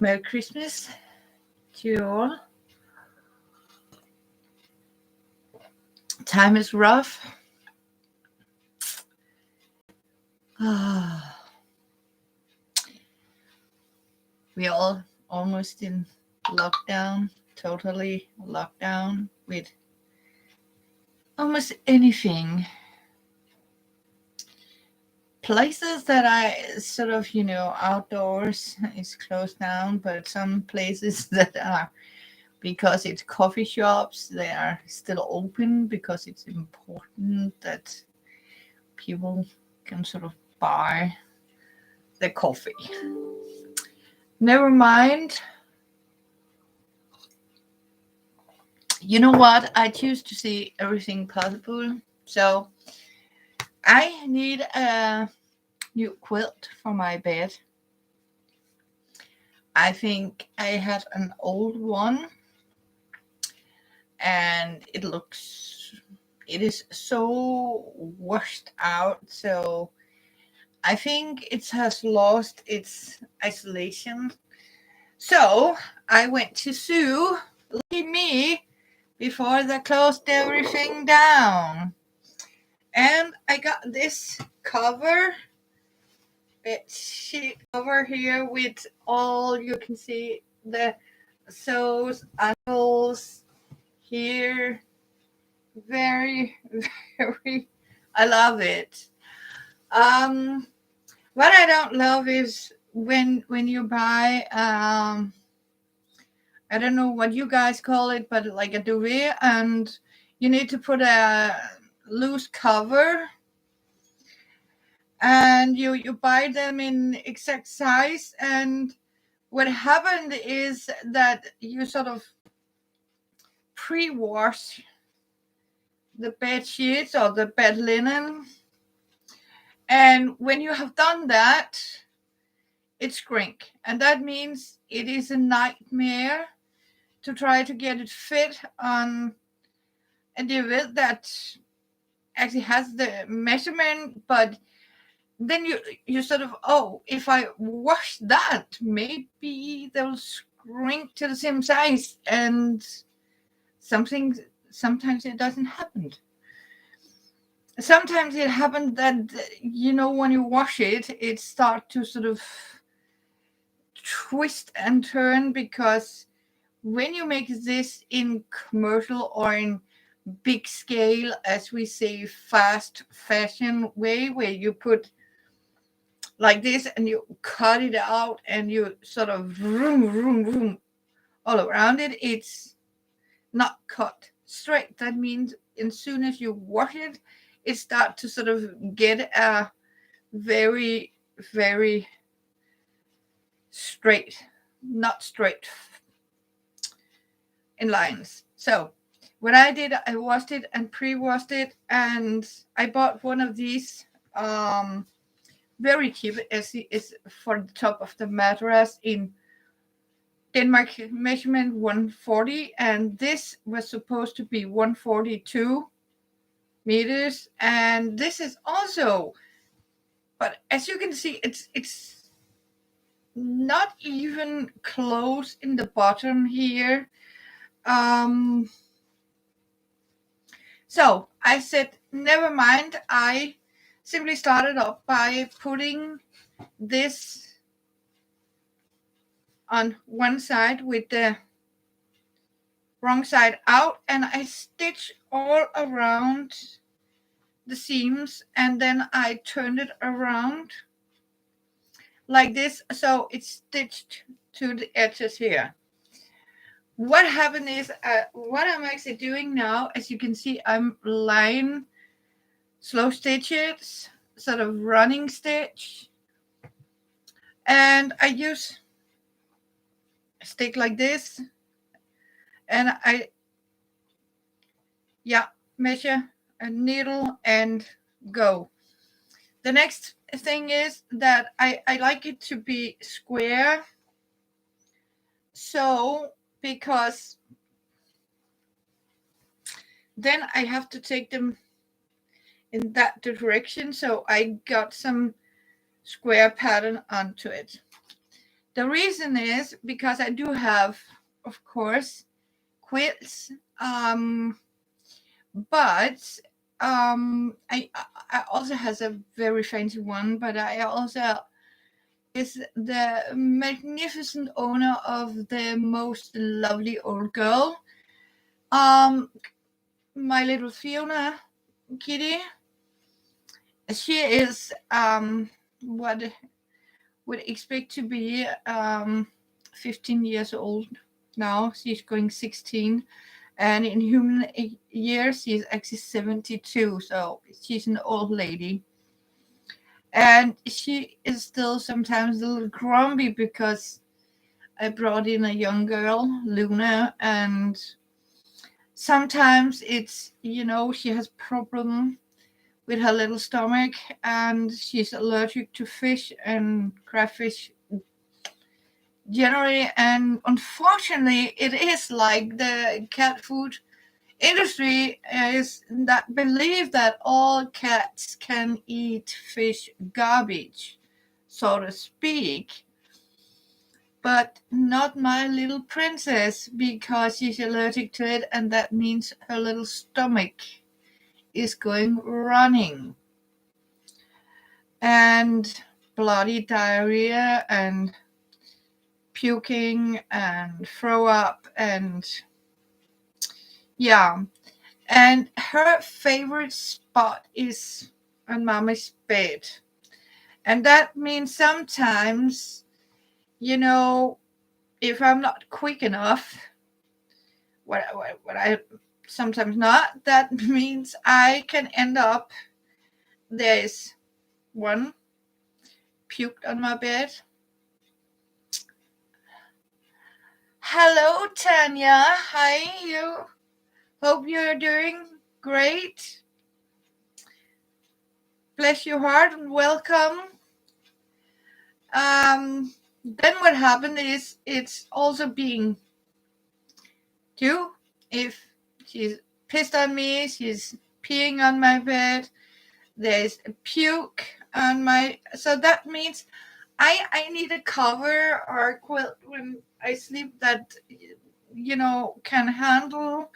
Merry Christmas to you all. Time is rough. We all almost in lockdown, totally lockdown with almost anything. Places that I sort of, outdoors is closed down, but some places that are, because it's coffee shops, they are still open because it's important that people can sort of buy the coffee. Never mind. You know what? I choose to see everything possible. So I need a new quilt for my bed. I think I had an old one and it is so washed out. So I think it has lost its isolation. So I went to Sue, lucky me, before they closed everything down. And I got this cover, bed sheet cover here with all, you can see the sews, angles here. Very, very, I love it. What I don't love is when you buy, I don't know what you guys call it, but like a duvet, and you need to put a loose cover, and you buy them in exact size, and what happened is that you sort of pre-wash the bed sheets or the bed linen, and when you have done that, it shrink, and that means it is a nightmare to try to get it fit on a duvet that actually has the measurement, but then you sort of, oh, if I wash that, maybe they'll shrink to the same size, and sometimes it doesn't happen. Sometimes it happens that, when you wash it, it starts to sort of twist and turn, because when you make this in commercial or in big scale, as we say, fast fashion way, where you put like this and you cut it out and you sort of vroom all around it, it's not cut straight. That means as soon as you wash it, it starts to sort of get a very, very straight, not straight in lines. So what I did, I washed it and pre-washed it, and I bought one of these very cheap, as it is for the top of the mattress in Denmark, measurement 140, and this was supposed to be 142 meters, and this is also, but as you can see, it's not even close in the bottom here. So I said, never mind. I simply started off by putting this on one side with the wrong side out, and I stitched all around the seams, and then I turned it around like this, so it's stitched to the edges here. What happened is, what I'm actually doing now, as you can see, I'm line slow stitches, sort of running stitch, and I use a stick like this, and I measure a needle and go. The next thing is that I like it to be square, so because then I have to take them in that direction, so I got some square pattern onto it. The reason is because I do have, of course, quilts, but I also has a very fancy one, but I also is the magnificent owner of the most lovely old girl, um, my little Fiona kitty. She is what would expect to be 15 years old now. She's going 16, and in human years she's actually 72, so she's an old lady. And she is still sometimes a little grumpy because I brought in a young girl, Luna, and sometimes it's, she has problem with her little stomach, and she's allergic to fish and crayfish generally. And unfortunately, it is like the cat food industry is that believe that all cats can eat fish garbage, so to speak, but not my little princess, because she's allergic to it, and that means her little stomach is going running, and bloody diarrhea and puking and throw up, and yeah. And her favorite spot is on mommy's bed. And that means sometimes, if I'm not quick enough, what I sometimes not, that means I can end up, there's one puked on my bed. Hello, Tanya. Hi, you. Hope you're doing great. Bless your heart and welcome. Then what happened is it's also being too. If she's pissed on me, she's peeing on my bed, there's a puke on my, so that means I need a cover or a quilt when I sleep that can handle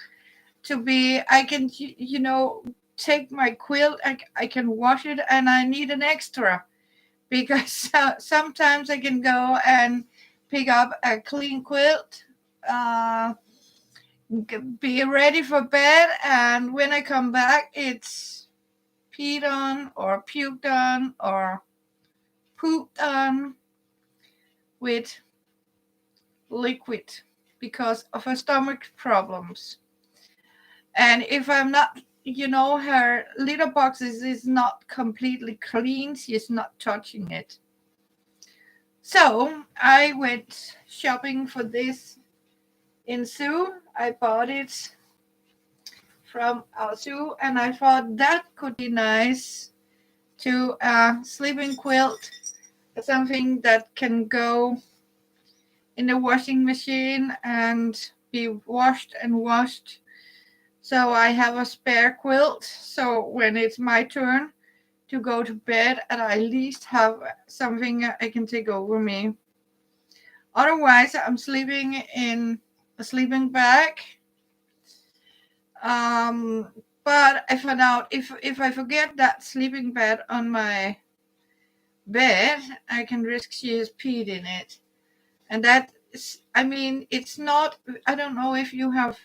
to be, I can take my quilt, I can wash it, and I need an extra because sometimes I can go and pick up a clean quilt, be ready for bed, and when I come back, it's peed on or puked on or pooped on with liquid because of her stomach problems. And if I'm not, her litter boxes is not completely clean, she's not touching it. So I went shopping for this in zoo. I bought it from our zoo, and I thought that could be nice to a sleeping quilt, something that can go in the washing machine and be washed and washed. So I have a spare quilt, so when it's my turn to go to bed, and I at least have something I can take over me. Otherwise, I'm sleeping in a sleeping bag. But I found out if I forget that sleeping bag on my bed, I can risk she has peed in it. And that is, it's not, I don't know if you have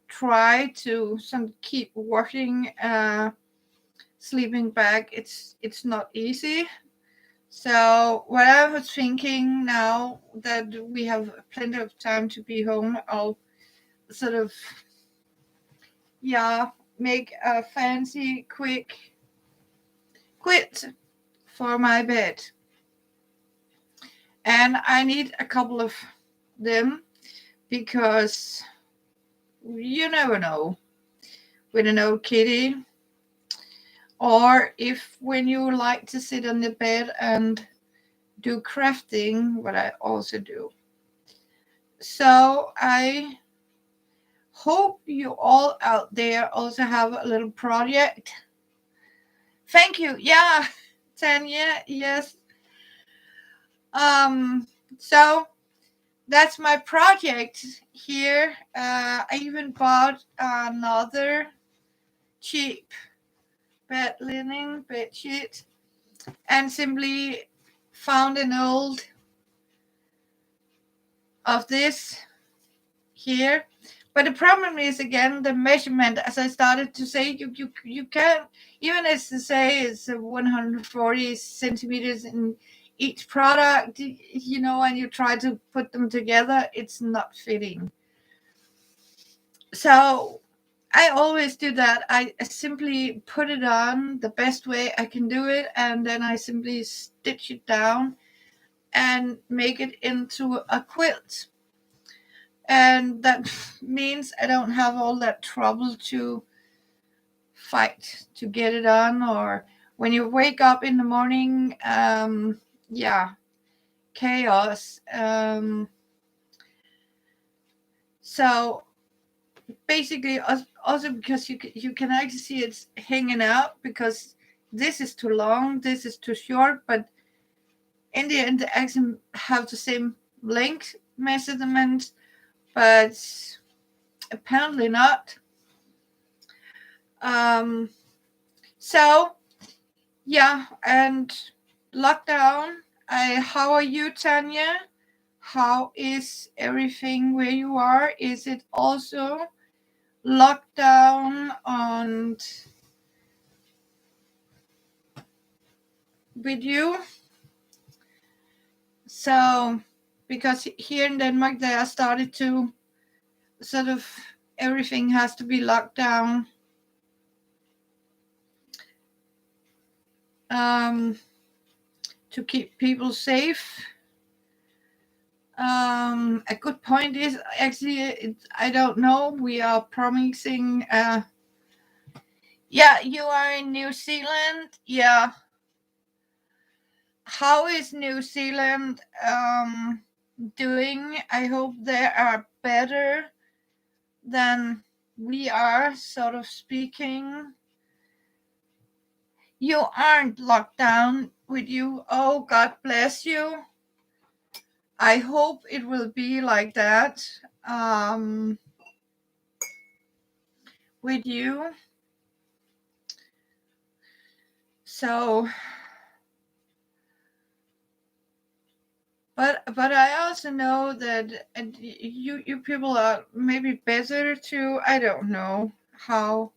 tried to keep washing a sleeping bag. It's not easy. So what I was thinking, now that we have plenty of time to be home, I'll sort of, make a fancy quick quit for my bed. And I need a couple of them because you never know with an old kitty, or if when you like to sit on the bed and do crafting, what I also do. So I hope you all out there also have a little project. Thank you. Yeah, Tanya. Yes. So that's my project here. I even bought another cheap bed linen bed sheet and simply found an old of this here. But the problem is again the measurement. As I started to say, you can't, even as to say it's 140 centimeters in each product, and you try to put them together, it's not fitting. So I always do that. I simply put it on the best way I can do it, and then I simply stitch it down and make it into a quilt. And that means I don't have all that trouble to fight to get it on, or when you wake up in the morning, yeah, chaos. So basically, also because you can actually see it's hanging out, because this is too long, this is too short, but in the end, they actually have the same length measurement, but apparently not. Um, so yeah, and lockdown. How are you, Tanya? How is everything where you are? Is it also lockdown on with you? So, because here in Denmark, they are started to sort of everything has to be locked down. To keep people safe. A good point is actually, I don't know. We are promising. Yeah, you are in New Zealand. Yeah. How is New Zealand doing? I hope they are better than we are, sort of speaking. You aren't locked down with you. Oh, God bless you. I hope it will be like that with you. So, but I also know that you people are maybe better to, I don't know how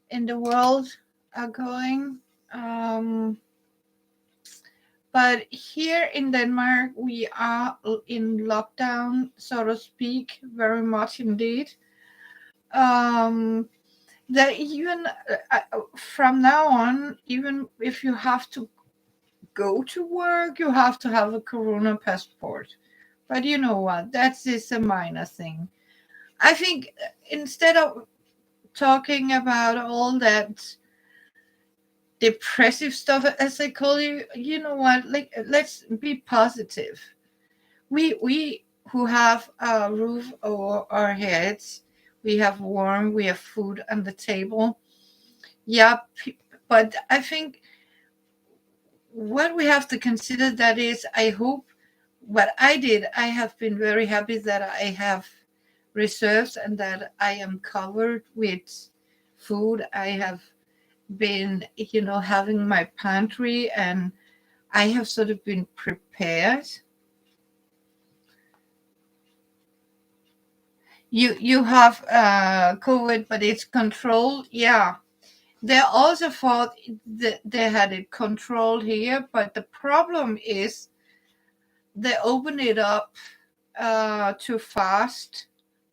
in the world are going. Um, but here in Denmark, we are in lockdown, so to speak, very much indeed. Um, that even from now on, even if you have to go to work, you have to have a Corona passport. But you know what? That's just a minor thing. I think instead of talking about all that depressive stuff, as I call you, you know what? Like, let's be positive. We who have a roof over our heads, we have warm, we have food on the table. Yeah, but I think what we have to consider that is, I hope what I did, I have been very happy that I have reserves and that I am covered with food. I have been, having my pantry, and I have sort of been prepared. You have COVID, but it's controlled. Yeah, they also thought that they had it controlled here, but the problem is they opened it up too fast,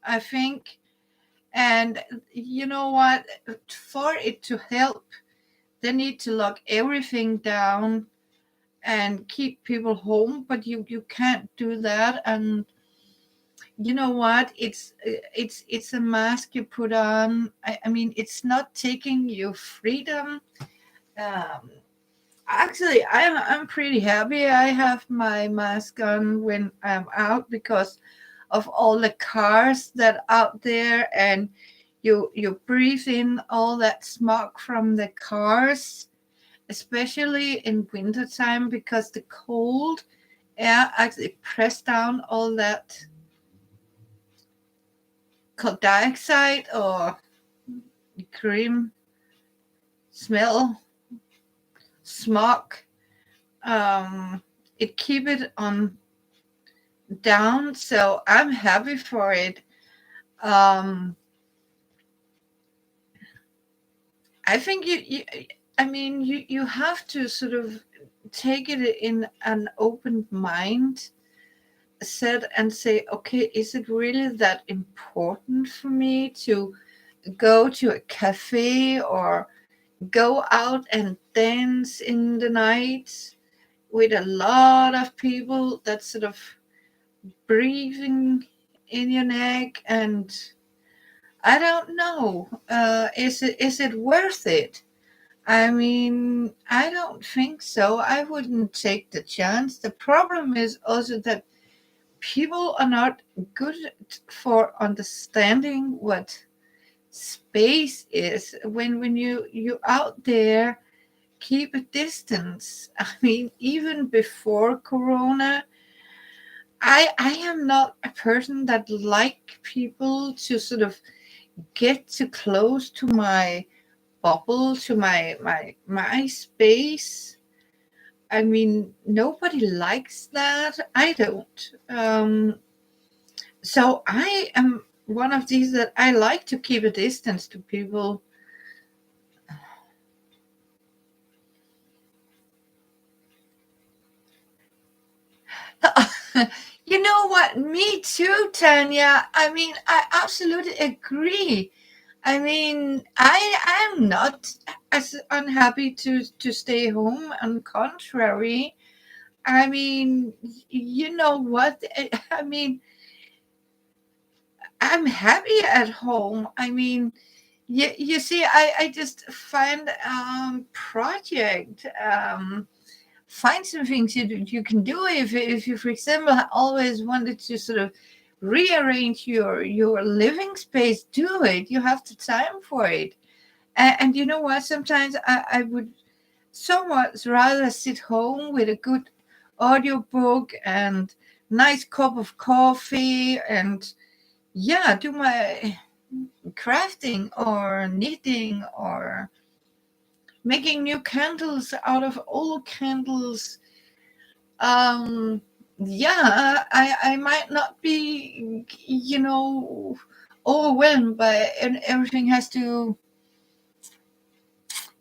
I think. And you know what? For it to help, they need to lock everything down and keep people home. But you can't do that. And you know what? It's a mask you put on. I mean, it's not taking you freedom. Um, Actually, I'm pretty happy. I have my mask on when I'm out because of all the cars that out there, and you breathe in all that smoke from the cars, especially in wintertime, because the cold Yeah, actually press down all that carbon dioxide or cream smell, smog. Um, it keep it on down, so I'm happy for it. Um, I think I mean, you have to sort of take it in an open mind, set and say, okay, is it really that important for me to go to a cafe or go out and dance in the night with a lot of people that's sort of breathing in your neck? And I don't know, is it worth it? I mean, I don't think so. I wouldn't take the chance. The problem is also that people are not good for understanding what space is. When you out there, keep a distance. I mean, even before Corona, I am not a person that like people to sort of get too close to my bubble, to my space. I mean, nobody likes that. I don't. So I am one of these that I like to keep a distance to people. You know what? Me too, Tanya. I mean, I absolutely agree. I mean, I am not as unhappy to stay home. On contrary, I mean, you know what? I mean, I'm happy at home. I mean, you see, I just find project. Find some things you can do if you, for example, always wanted to sort of rearrange your living space. Do it. You have the time for it. And you know what, sometimes I would so much rather sit home with a good audiobook and nice cup of coffee and, yeah, do my crafting or knitting or making new candles out of old candles. um yeah, I might not be, overwhelmed by, and everything has to.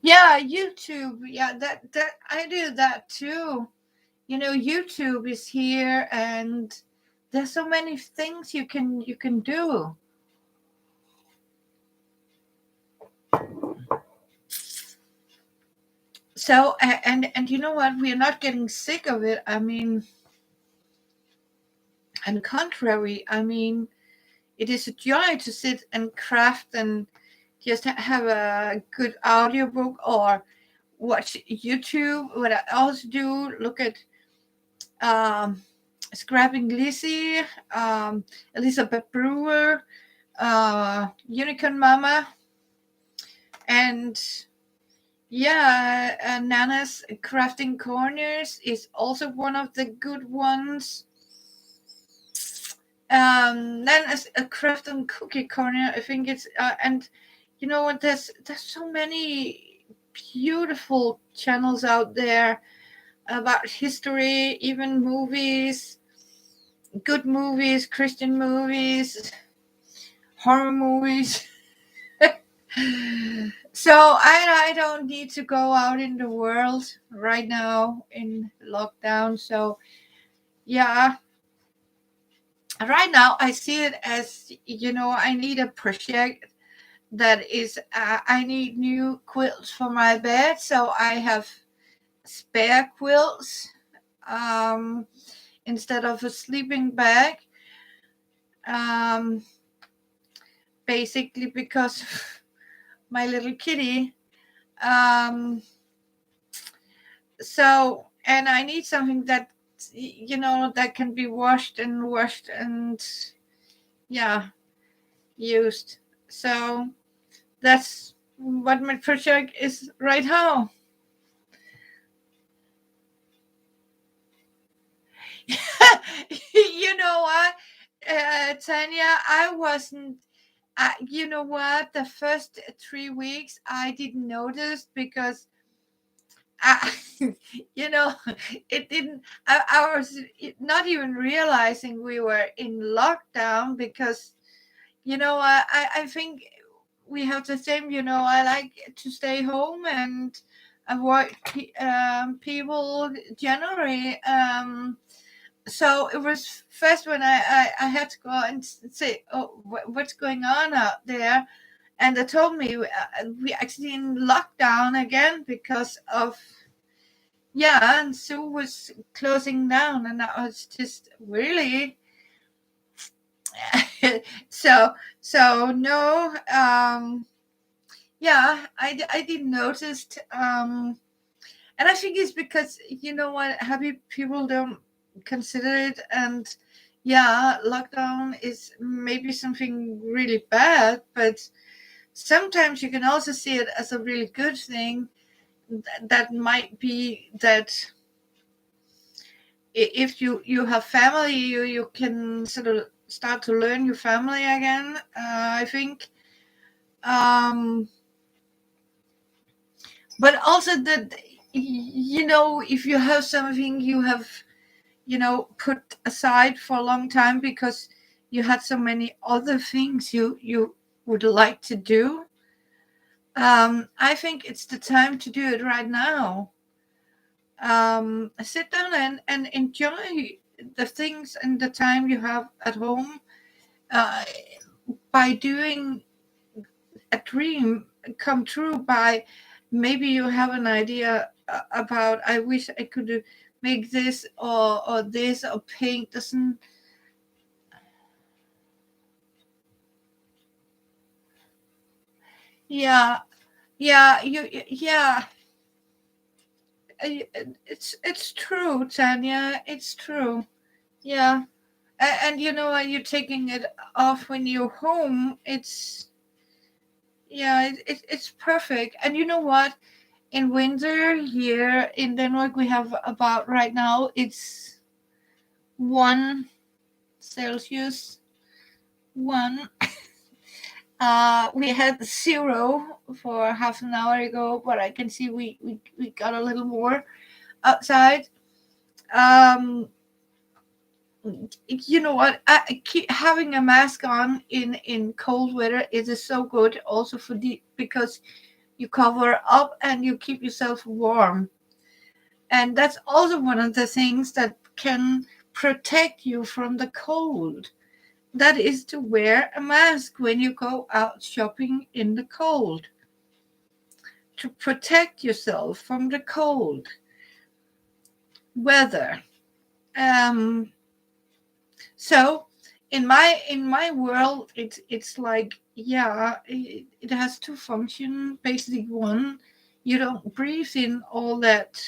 Yeah, YouTube. Yeah, that I do that too. YouTube is here, and there's so many things you can do. So and you know what, we are not getting sick of it. I mean, on the contrary, I mean, it is a joy to sit and craft and just have a good audiobook or watch YouTube. What I also do, look at um, Scrapping Lizzie, Elizabeth Brewer, Unicorn Mama, and, yeah, Nana's Crafting Corners is also one of the good ones. Nana's a Craft and Cookie Corner, I think it's, and you know what? There's so many beautiful channels out there about history, even movies, good movies, Christian movies, horror movies. So I don't need to go out in the world right now in lockdown. So, yeah, right now I see it as, I need a project that is, I need new quilts for my bed, so I have spare quilts, um, instead of a sleeping bag, um, basically because my little kitty. Um, so, and I need something that, that can be washed and, yeah, used. So that's what my project is right now. Tanya, I wasn't. You know what? The first 3 weeks I didn't notice because I, you know, it didn't. I was not even realizing we were in lockdown because I think we have the same. I like to stay home and avoid people generally. So it was first when I had to go and say, oh, what's going on out there? And they told me we actually in lockdown again because of, yeah, and Sue was closing down, and I was just really so no, yeah, I didn't notice, and I think it's because what, happy people don't consider it, and yeah, lockdown is maybe something really bad, but sometimes you can also see it as a really good thing. That might be that if you have family, you can sort of start to learn your family again. I think, um, but also that if you have something you have put aside for a long time because you had so many other things you would like to do. I think it's the time to do it right now. Sit down and enjoy the things and the time you have at home, uh, by doing a dream come true, by maybe you have an idea about, I wish I could make this or this or paint doesn't. Yeah, yeah, yeah. It's true, Tanya, it's true. Yeah. And you're taking it off when you're home. It's, yeah, it's perfect. And you know what, in winter here in Denmark we have about, right now it's 1 Celsius. One. We had 0 for half an hour ago, but I can see we got a little more outside. um you know what, I keep having a mask on in cold weather. It is so good also for the, because you cover up and you keep yourself warm, and that's also one of the things that can protect you from the cold. That is to wear a mask when you go out shopping in the cold, to protect yourself from the cold weather. um so in my world, it's like, yeah, it has two functions. Basically, one, you don't breathe in all that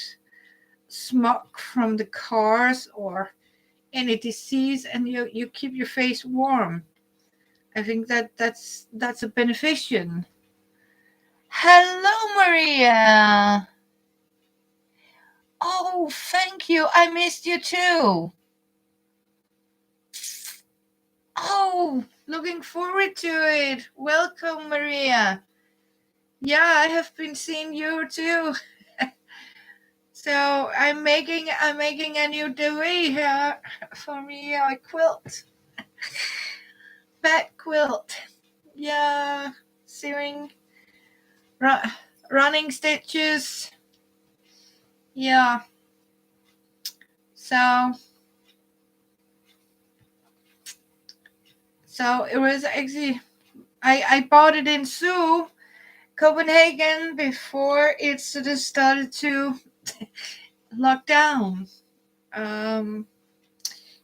smog from the cars or any disease, and you keep your face warm. I think that's a beneficial. Hello, Maria. Oh, thank you. I missed you too. Oh, looking forward to it. Welcome, Maria. Yeah, I have been seeing you too. So I'm making a new duvet here for me, a quilt, back quilt. Yeah, sewing, ru- running stitches. Yeah. So it was actually, I bought it in Zoo, Copenhagen, before it sort of started to lock down. Um,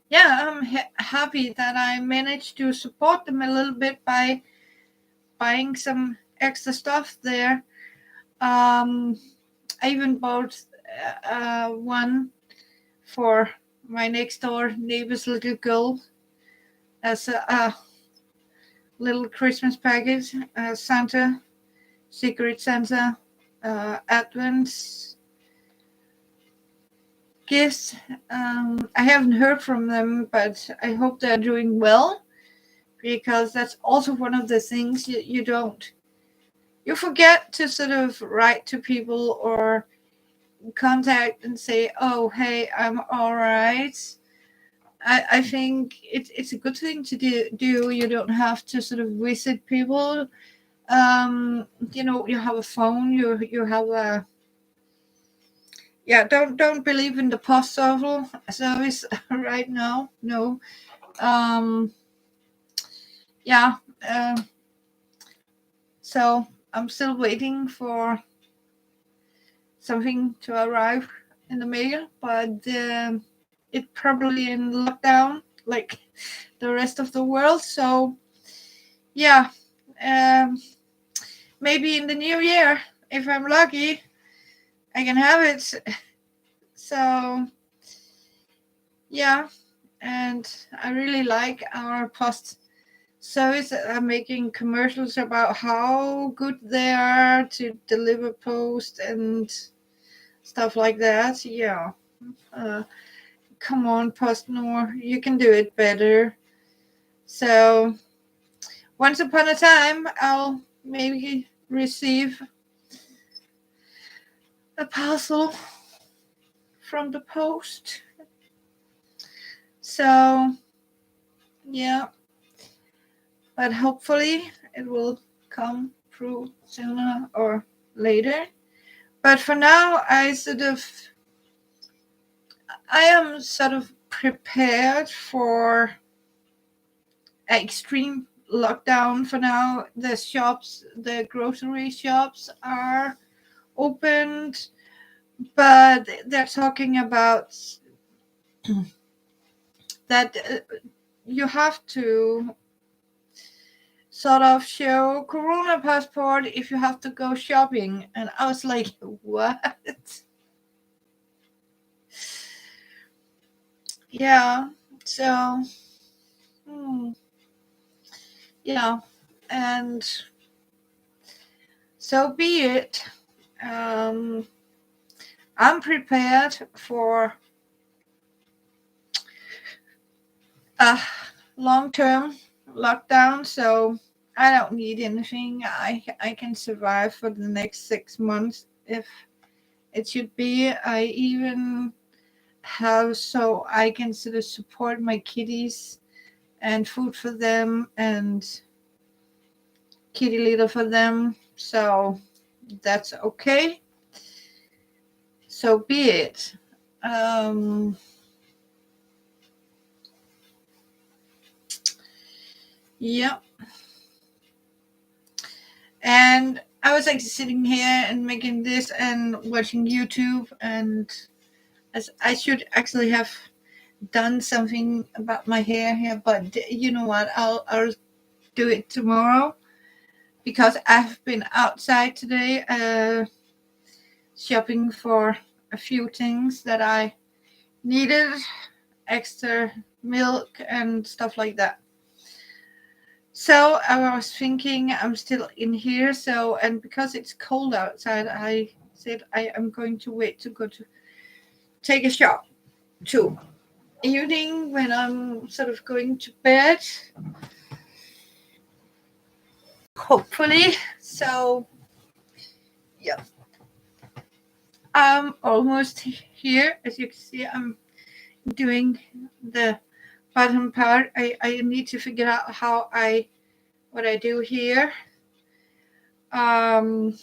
yeah, I'm happy that I managed to support them a little bit by buying some extra stuff there. Um, I even bought one for my next door neighbor's little girl as a little Christmas package, Santa, Secret Santa, Advent gifts. I haven't heard from them, but I hope they're doing well. because that's also one of the things you forget to sort of write to people or contact and say, oh, hey, I'm all right. I think it's a good thing to do. You don't have to sort of visit people. You have a phone, you have a, yeah, don't believe in the post service right now. No. um yeah. So I'm still waiting for something to arrive in the mail, but it probably in lockdown like the rest of the world. So yeah, um, maybe in the new year, if I'm lucky, I can have it. So yeah, and I really like our post service. I'm making commercials about how good they are to deliver post and stuff like that. Yeah. Uh, Come on, PostNord, you can do it better. So once upon a time, I'll maybe receive a parcel from the post. So yeah, but hopefully it will come through sooner or later. But for now, I am sort of prepared for an extreme lockdown. For now, the grocery shops are opened, but they're talking about that you have to sort of show corona passport if you have to go shopping. And I was like, what? Yeah. So yeah, and so be it. um I'm prepared for a long-term lockdown, so I don't need anything. I can survive for the next 6 months if it should be. I even have so I can sort of support my kitties and food for them and kitty litter for them. So that's okay. So be it. Um, yeah. And I was like sitting here and making this and watching YouTube, and as I should actually have done something about my hair here, but you know what? I'll do it tomorrow because I've been outside today shopping for a few things that I needed, extra milk and stuff like that. So I was thinking I'm still in here, so and because it's cold outside, I said I am going to wait to go to take a shop too. Evening when I'm sort of going to bed, hopefully. So yeah, I'm almost here. As you can see, I'm doing the bottom part. I need to figure out what I do here. Um,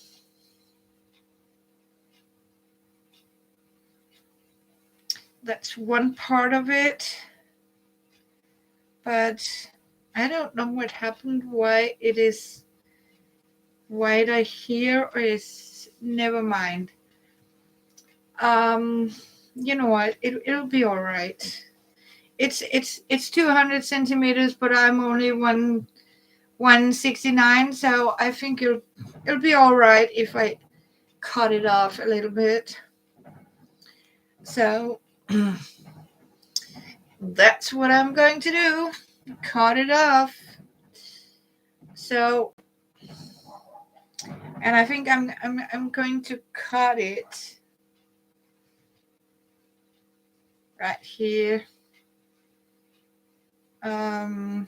that's one part of it, but I don't know what happened. Why it is wider here, or is never mind. Um, you know what? It'll be all right. It's 200 centimeters, but I'm only 169, so I think it'll be all right if I cut it off a little bit. So that's what I'm going to do. Cut it off. So, and I think I'm going to cut it right here. Um,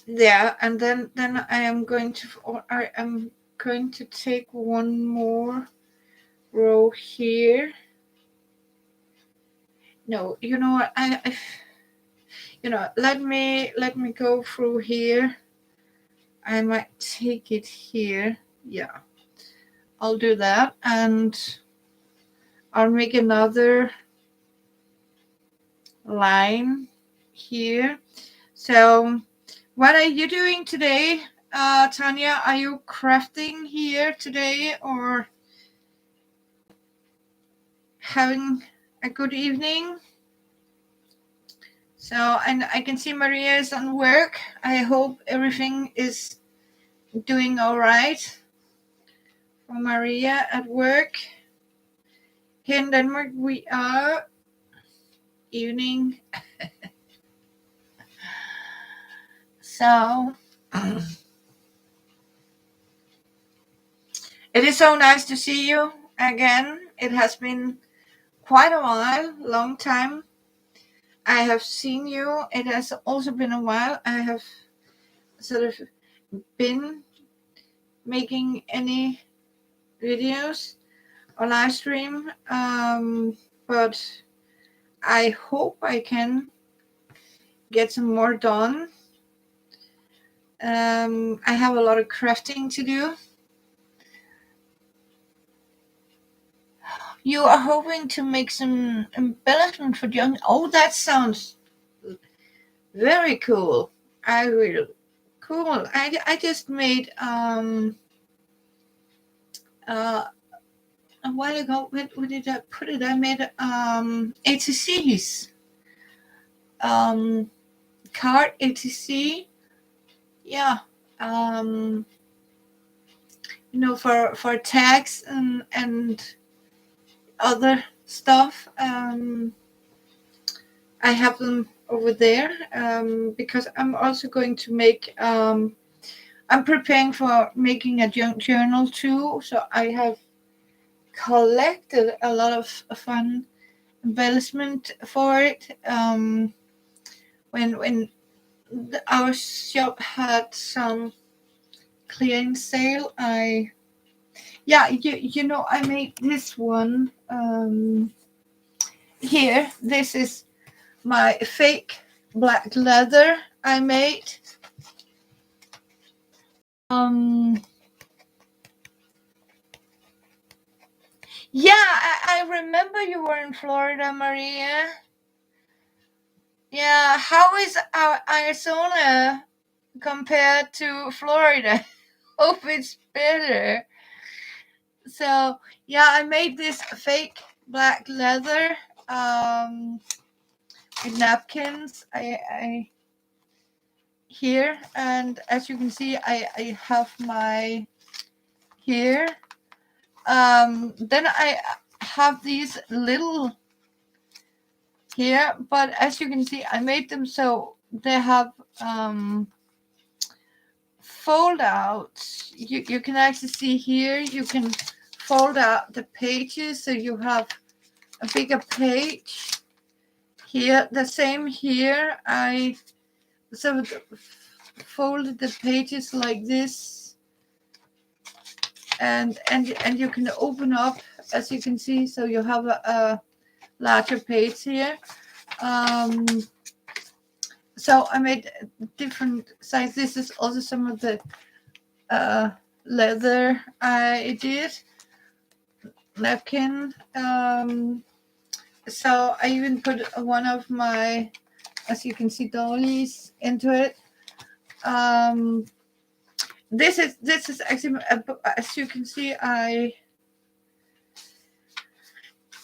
Yeah, and then I am going to, or I am going to take one more row here. No, you know what? Let me go through here. I might take it here. Yeah, I'll do that, and I'll make another line here. So, what are you doing today, Tanya? Are you crafting here today, or having a good evening? So, and I can see Maria is on work. I hope everything is doing all right for Maria at work. Here in Denmark, we are evening. So, it is so nice to see you again. It has been quite a while, long time. I have seen you. It has also been a while. I have sort of been making any videos or live stream, but I hope I can get some more done. I have a lot of crafting to do. You are hoping to make some embellishment for young. Oh, that sounds very cool. I will. Cool. I just made a while ago. Where did I put it? I made ATCs. Card ATC. Yeah. For tags and other stuff. I have them over there because I'm also going to make. I'm preparing for making a journal too, so I have collected a lot of fun embellishment for it. When our shop had some clearance sale, I made this one here. This is my fake black leather I made. Yeah, I remember you were in Florida, Maria. Yeah, how is Arizona compared to Florida? Hope it's better. So yeah, I made this fake black leather with napkins. I here, and as you can see, I have my here. Then I have these little here, but as you can see, I made them so they have fold out. You can actually see here, you can fold out the pages so you have a bigger page. Here, the same here. I sort of folded the pages like this, and you can open up, as you can see, so you have a larger page here. So I made different sizes. This is also some of the leather I did. Napkin. So I even put one of my, as you can see, dollies into it. This is actually, as you can see, I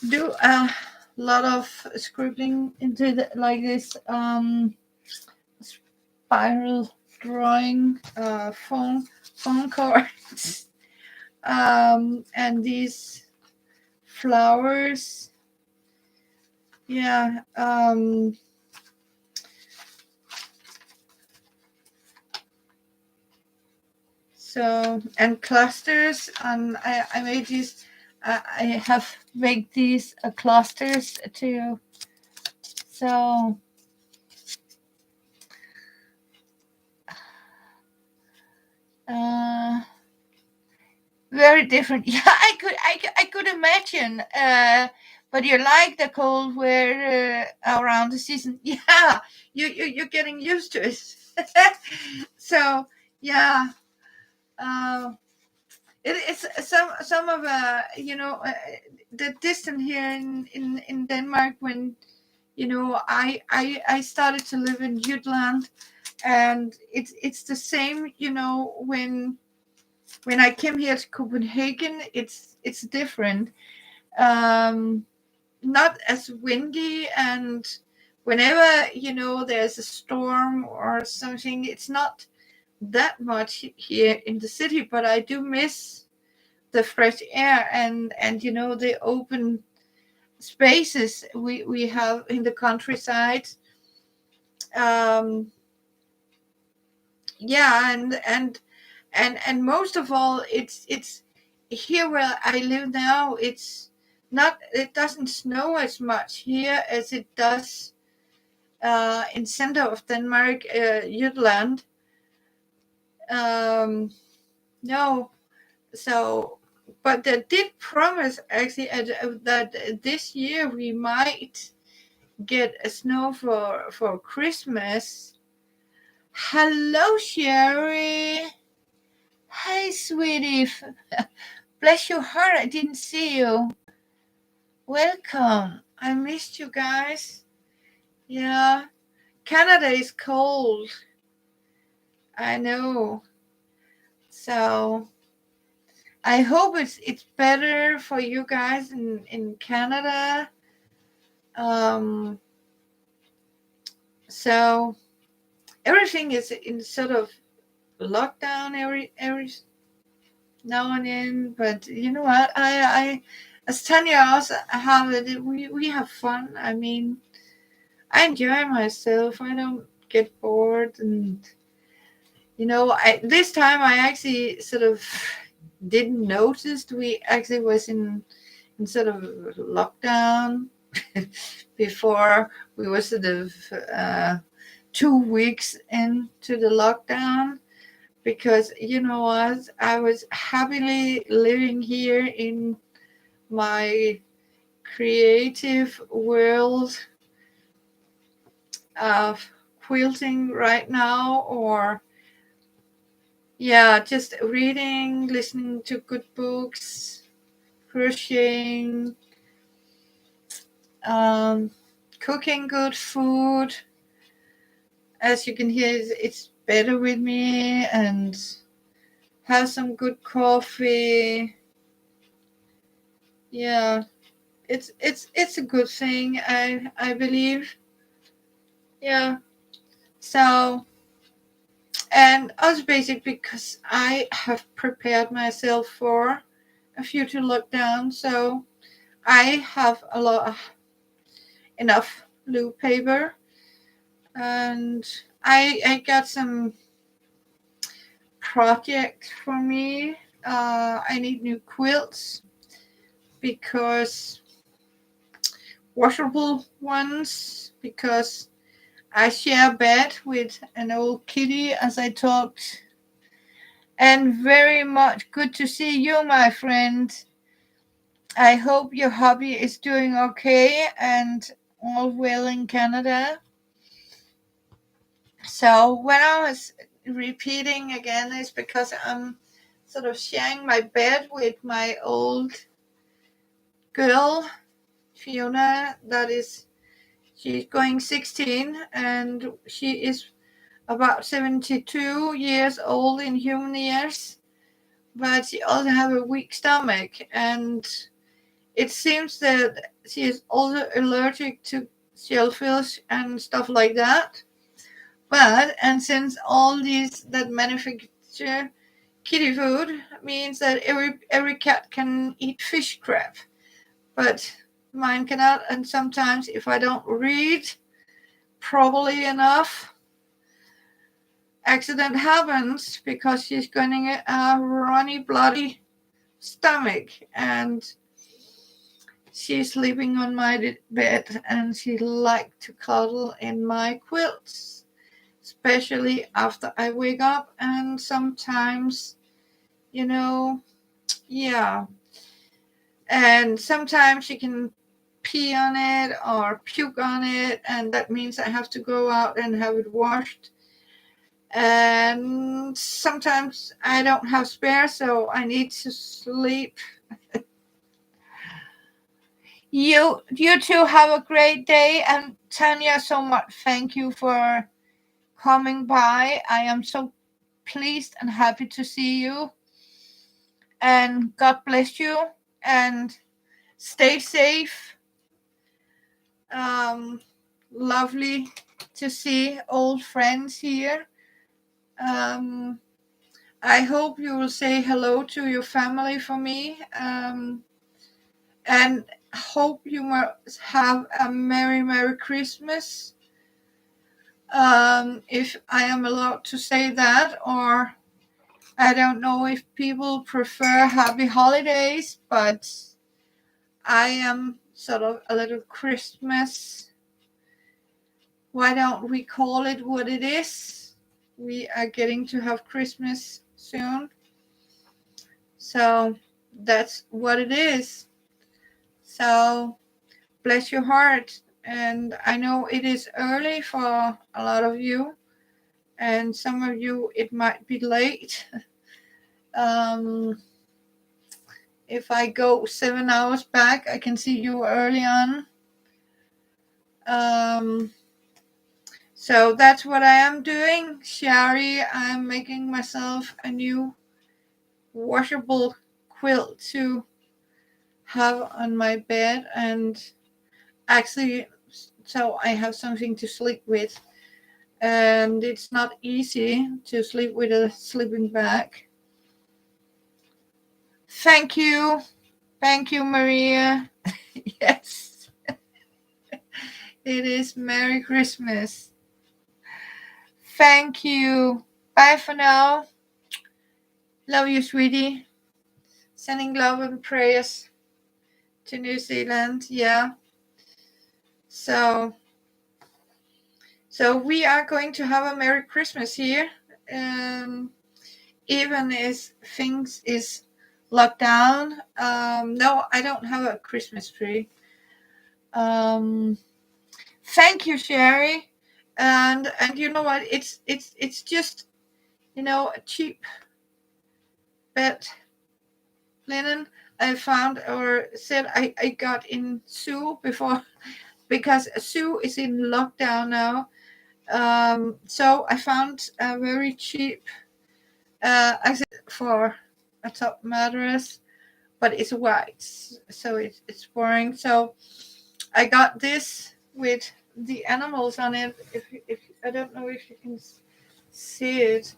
do a lot of scribbling into like this spiral drawing phone cards, and these flowers. Yeah. So, and clusters, and I made these. I have made these clusters too. So Uh, Very different. Yeah, I could imagine. But you like the cold weather around the season. Yeah, you're getting used to it. So yeah, uh, it's some of the distance here in Denmark when I started to live in Jutland, and it's the same when I came here to Copenhagen. It's different. um Not as windy, and whenever there's a storm or something, it's not that much here in the city, but I do miss the fresh air and the open spaces we have in the countryside. um yeah, and most of all, it's here where I live now. It doesn't snow as much here as it does in center of Denmark, Jutland. No, so but they did promise actually that this year we might get a snow for Christmas. Hello, Sherry. Hi, sweetie. Bless your heart, I didn't see you. Welcome. I missed you guys. Yeah, Canada is cold. I know. So I hope it's better for you guys in Canada. Um, so everything is in sort of lockdown every now and then, but you know what? I as Tanya also have it. We have fun. I mean, I enjoy myself. I don't get bored, and I this time I actually sort of didn't notice we actually was in sort of lockdown before we were sort of 2 weeks into the lockdown, because you know what, I was happily living here in my creative world of quilting right now, or yeah, just reading, listening to good books, crocheting, um, cooking good food. As you can hear, it's better with me, and have some good coffee. Yeah, it's a good thing. I believe. Yeah. So, and also basic because I have prepared myself for a future lockdown. So I have a lot of enough blue paper, and I got some project for me. I need new quilts because washable ones, because I share a bed with an old kitty, as I talked. And very much good to see you, my friend. I hope your hobby is doing okay and all well in Canada. So when I was repeating again, it's because I'm sort of sharing my bed with my old girl, Fiona. She's going 16, and she is about 72 years old in human years, but she also have a weak stomach, and it seems that she is also allergic to shellfish and stuff like that. And since all these that manufacture kitty food means that every cat can eat fish crab, but mine cannot. And sometimes if I don't read properly enough, accident happens because she's getting a runny bloody stomach, and she's sleeping on my bed, and she liked to cuddle in my quilts, especially after I wake up, and sometimes, yeah, and sometimes you can pee on it or puke on it, and that means I have to go out and have it washed. And sometimes I don't have spare, so I need to sleep. You two have a great day, and Tanya, so much thank you for coming by. I am so pleased and happy to see you, and God bless you, and stay safe. Lovely to see old friends here. I hope you will say hello to your family for me, and hope you must have a Merry Christmas. If I am allowed to say that, or I don't know if people prefer Happy Holidays, but I am sort of a little Christmas. Why don't we call it what it is? We are getting to have Christmas soon. So that's what it is. So bless your heart. And I know it is early for a lot of you, and some of you it might be late. If I go 7 hours back, I can see you early on. So that's what I am doing. Sherry, I'm making myself a new washable quilt to have on my bed, and actually, so I have something to sleep with. And it's not easy to sleep with a sleeping bag. Thank you. Thank you, Maria. Yes, it is Merry Christmas. Thank you. Bye for now. Love you, sweetie. Sending love and prayers to New Zealand. Yeah. So we are going to have a Merry Christmas here. Even if things is locked down. No, I don't have a Christmas tree. Thank you, Sherry. And you know what? It's just, a cheap bed linen I found, or said I got in Sue before, because Sue is in lockdown now. So I found a very cheap, for a top mattress, but it's white, so it's boring. So I got this with the animals on it. If I don't know if you can see it.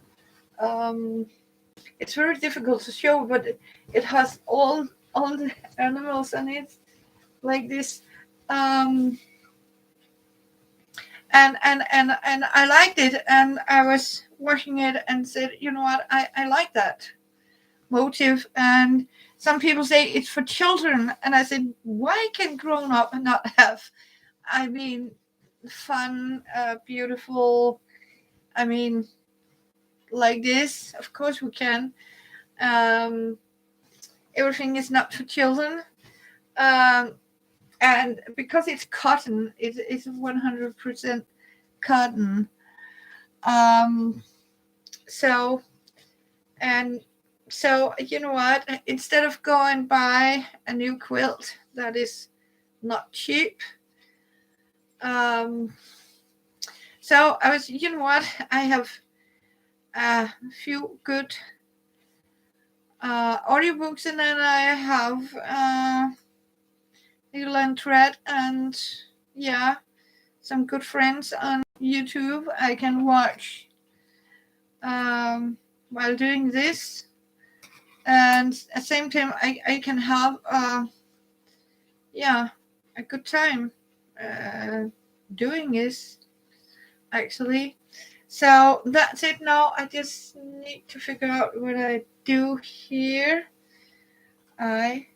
It's very difficult to show, but it has all the animals on it, like this. And I liked it, and I was watching it and said, you know what, I like that motive. And some people say it's for children, and I said, why can grown up not have, I mean, fun, beautiful, I mean, like this? Of course we can. Everything is not for children. And because it's cotton, it's 100% cotton. So you know what? Instead of going buy a new quilt that is not cheap, so I was, you know what? I have a few good audiobooks, and then I have Needle and Thread, and yeah, some good friends on YouTube I can watch while doing this. And at the same time, I can have a good time doing this, actually. So that's it now. I just need to figure out what I do here. I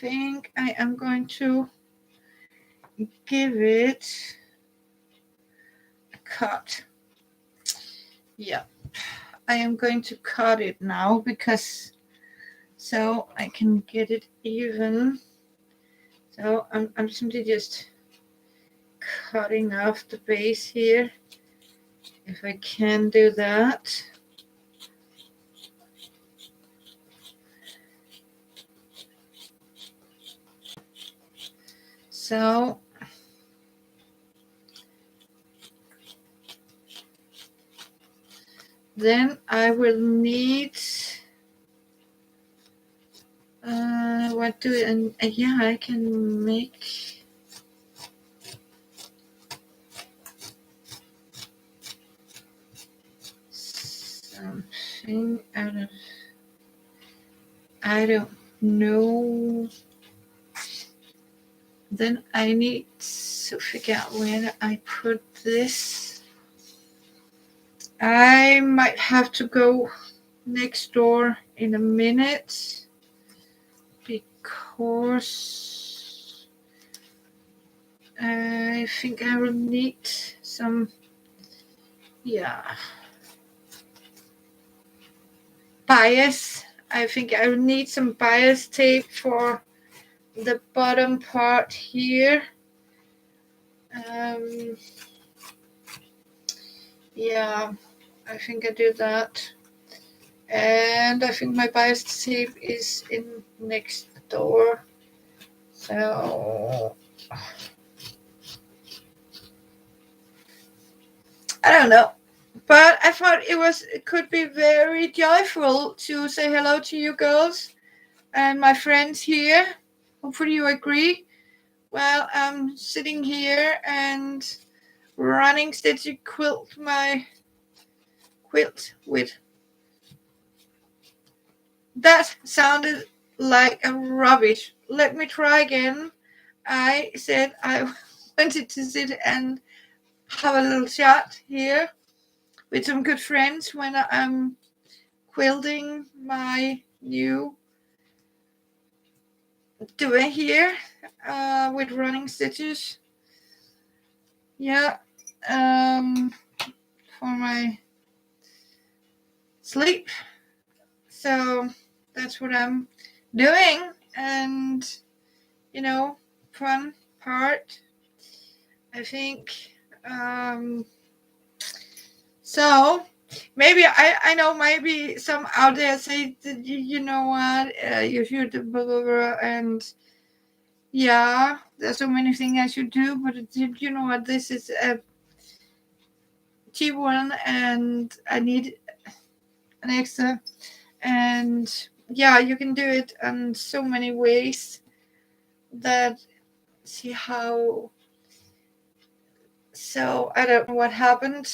think I am going to give it a cut. Yeah, I am going to cut it now because so I can get it even. So I'm simply just cutting off the base here, if I can do that. So then I will need what do and yeah, I can make something out of, I don't know. Then I need to figure out where I put this. I might have to go next door in a minute because I think I will need some, yeah, bias. I think I will need some bias tape for the bottom part here. Yeah, I think I do that. And I think my bias tape is in next door. So I don't know. But I thought it could be very joyful to say hello to you girls and my friends here. Hopefully you agree. Well, I'm sitting here and running Stitchy quilt my quilt with. That sounded like a rubbish. Let me try again. I said I wanted to sit and have a little chat here with some good friends when I'm quilting my new duvet here with running stitches. Yeah, for my sleep. So that's what I'm doing, and fun part. I think. So maybe I know maybe some out there say that you know what you should blah, blah, blah, and yeah, there's so many things I should do, but you know what, this is a cheap one and I need an extra, and yeah, you can do it in so many ways that see how. So I don't know what happened,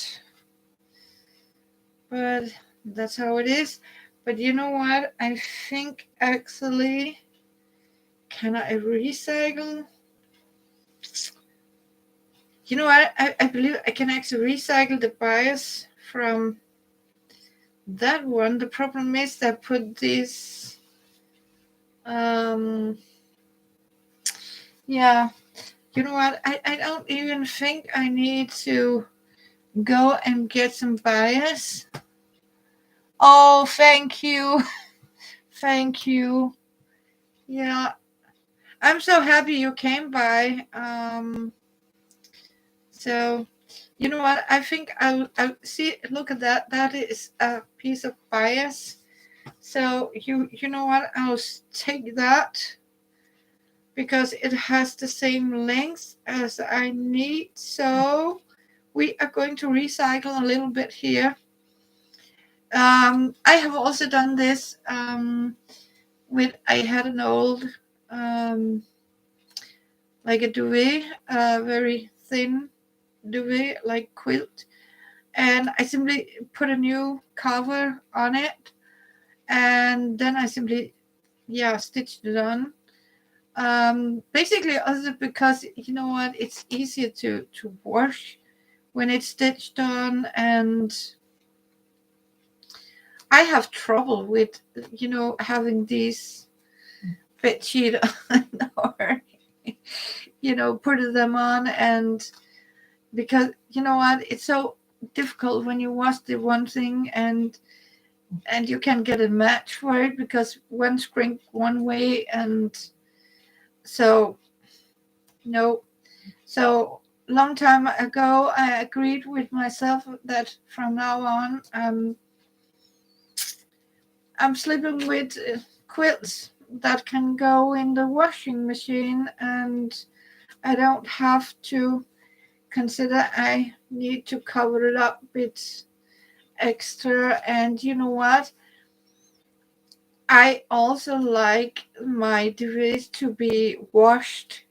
but that's how it is. But you know what, I think actually, can I recycle? You know what? I believe I can actually recycle the bias from that one. The problem is that I put this. Yeah. You know what? I don't even think I need to go and get some bias. Oh, thank you. Thank you. Yeah. I'm so happy you came by. So you know what? I think I'll see. Look at that. That is a piece of bias. So you know what? I'll take that because it has the same length as I need. So we are going to recycle a little bit here. I have also done this with. I had an old like a duvet, very thin duvet, like quilt, and I simply put a new cover on it, and then I simply, stitched it on. Basically, also because you know what, it's easier to wash when it's stitched on, and I have trouble with having these bed sheet on or putting them on, and because you know what, it's so difficult when you wash the one thing and you can get a match for it because one shrink one way, and so no. So long time ago, I agreed with myself that from now on, I'm sleeping with quilts that can go in the washing machine, and I don't have to consider I need to cover it up with extra. And you know what? I also like my duvets to be washed,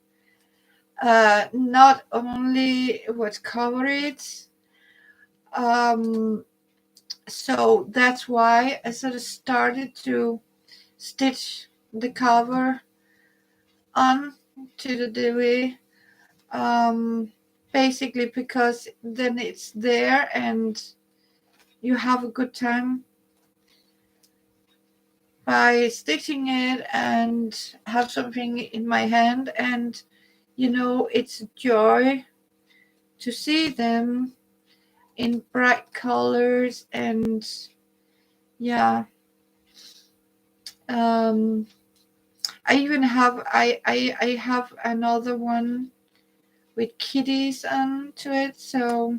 not only what cover it. Um, so that's why I sort of started to stitch the cover on to the duvet, basically because then it's there and you have a good time by stitching it and have something in my hand. And it's a joy to see them in bright colors. And yeah, um I even have I have another one with kitties onto it. So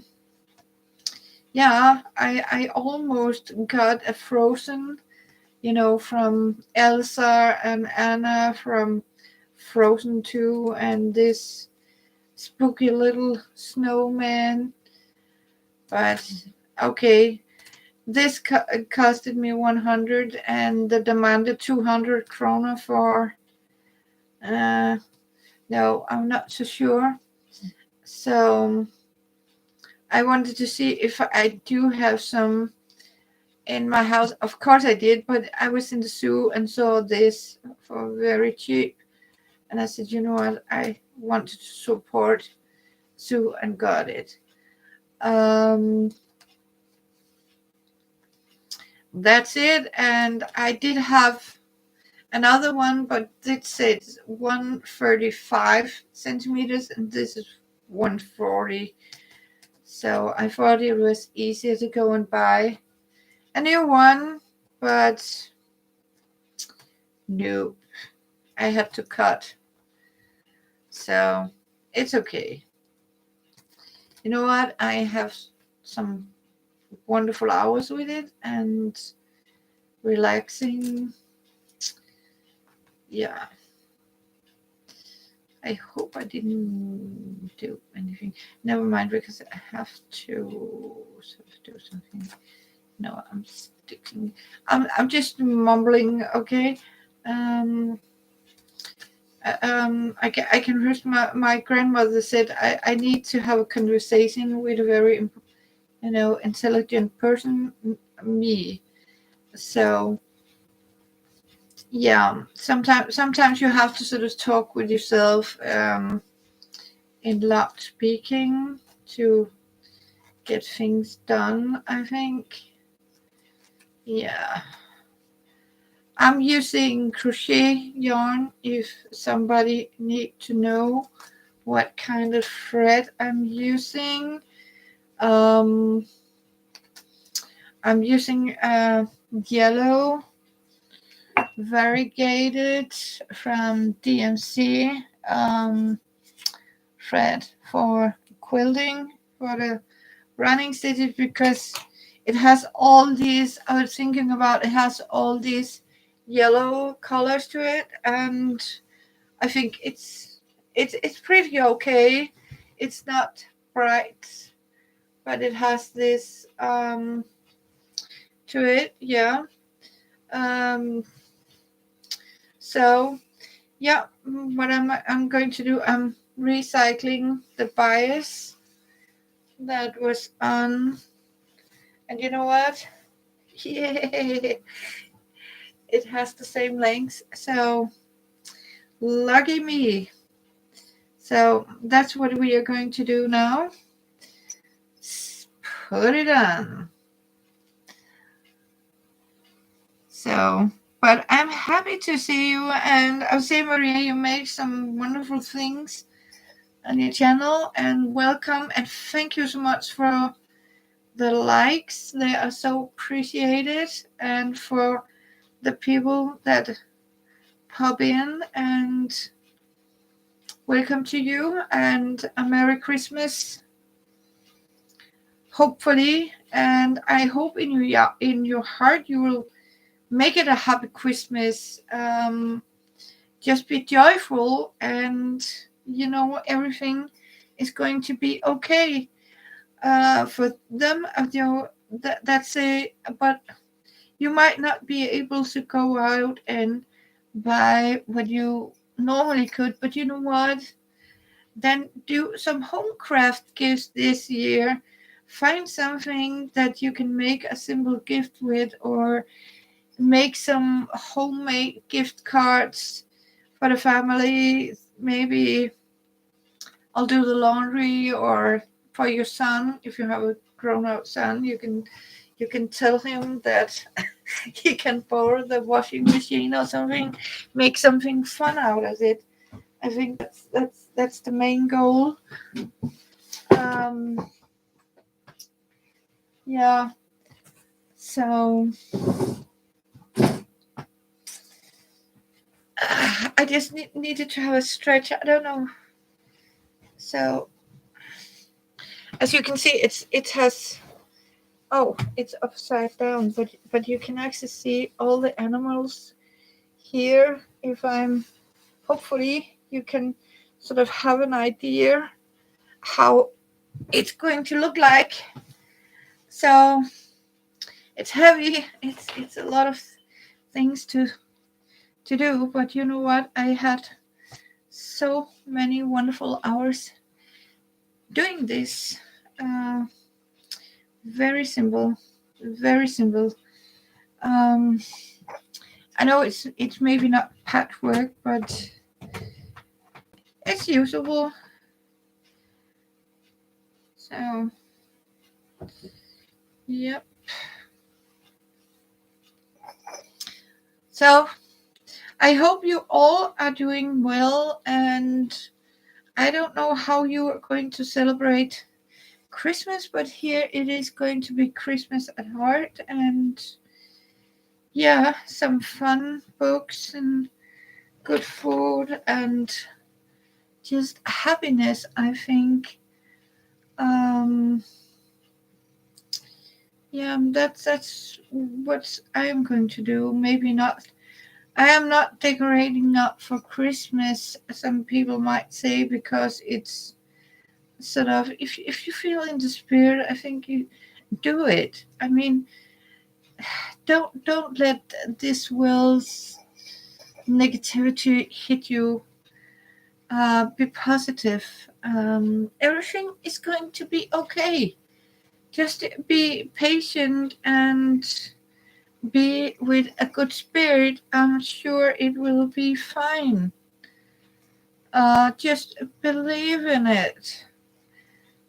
yeah, I almost got a Frozen, from Elsa and Anna from Frozen 2, and this spooky little snowman. But okay, this costed me 100, and the demanded 200 krona for. No, I'm not so sure. So I wanted to see if I do have some in my house. Of course I did, but I was in the zoo and saw this for very cheap. And I said, you know what? I wanted to support zoo and got it. That's it. And I did have another one, but it says 135 centimeters, and this is 140. So I thought it was easier to go and buy a new one, but no, I had to cut. So it's okay. You know what? I have some wonderful hours with it and relaxing. Yeah. I hope I didn't do anything. Never mind, because I have to sort of do something. No, I'm sticking. I'm just mumbling. Okay. I can hear my grandmother said I need to have a conversation with a very intelligent person, me. So yeah, sometimes you have to sort of talk with yourself in loud speaking to get things done, I think. Yeah. I'm using crochet yarn if somebody need to know what kind of thread I'm using. I'm using yellow variegated from DMC thread for quilting for the running stitches, because it has all these, I was thinking about, it has all these yellow colors to it, and I think it's pretty okay. It's not bright, but it has this to it. Yeah. um so yeah, what I'm going to do, I'm recycling the bias that was on. And you know what? Yeah, it has the same length. So lucky me. So that's what we are going to do now. Put it on. So, but I'm happy to see you. And I'll say, Maria, you make some wonderful things on your channel. And welcome. And thank you so much for the likes. They are so appreciated. And for the people that pop in, and welcome to you, and a Merry Christmas, hopefully. And I hope in your heart you will make it a happy Christmas. Just be joyful, and everything is going to be okay. For them, that's it. But you might not be able to go out and buy what you normally could. But you know what? Then do some home craft gifts this year. Find something that you can make a simple gift with, or make some homemade gift cards for the family. Maybe I'll do the laundry, or for your son, if you have a grown-up son, you can tell him that he can borrow the washing machine or something. Make something fun out of it. I think that's the main goal. Um, yeah. So I just needed to have a stretch. I don't know. So as you can see, it has. Oh, it's upside down, but you can actually see all the animals here. If I'm hopefully you can sort of have an idea how it's going to look like. So it's heavy. It's a lot of things to do, but you know what? I had so many wonderful hours doing this. Uh, very simple, very simple. Um, I know it's maybe not patchwork, but it's usable. So yep. So I hope you all are doing well, and I don't know how you are going to celebrate Christmas, but here it is going to be Christmas at heart, and yeah, some fun books and good food and just happiness, I think. Um, yeah, that's what I am going to do. Maybe not. I am not decorating up for Christmas, some people might say, because it's sort of, if you feel in the spirit, I think you do it. I mean, don't let this world's negativity hit you. Be positive. Everything is going to be okay. Just be patient and be with a good spirit. I'm sure it will be fine. Just believe in it.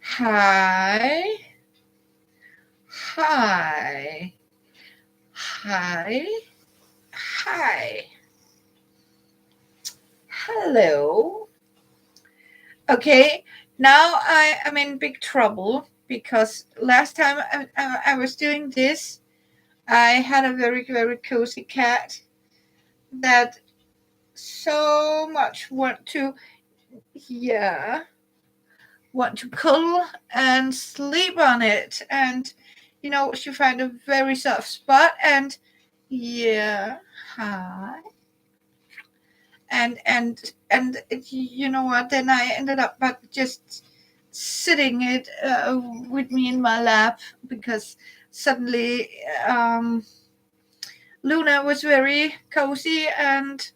Hi. Hi. Hi. Hi. Hello. Okay, now I am in big trouble because last time I was doing this, I had a very, very cozy cat that so much yeah, want to cuddle and sleep on it. And, she found a very soft spot, and yeah, hi. And you know what, then I ended up but just sitting it with me in my lap, because suddenly Luna was very cozy, and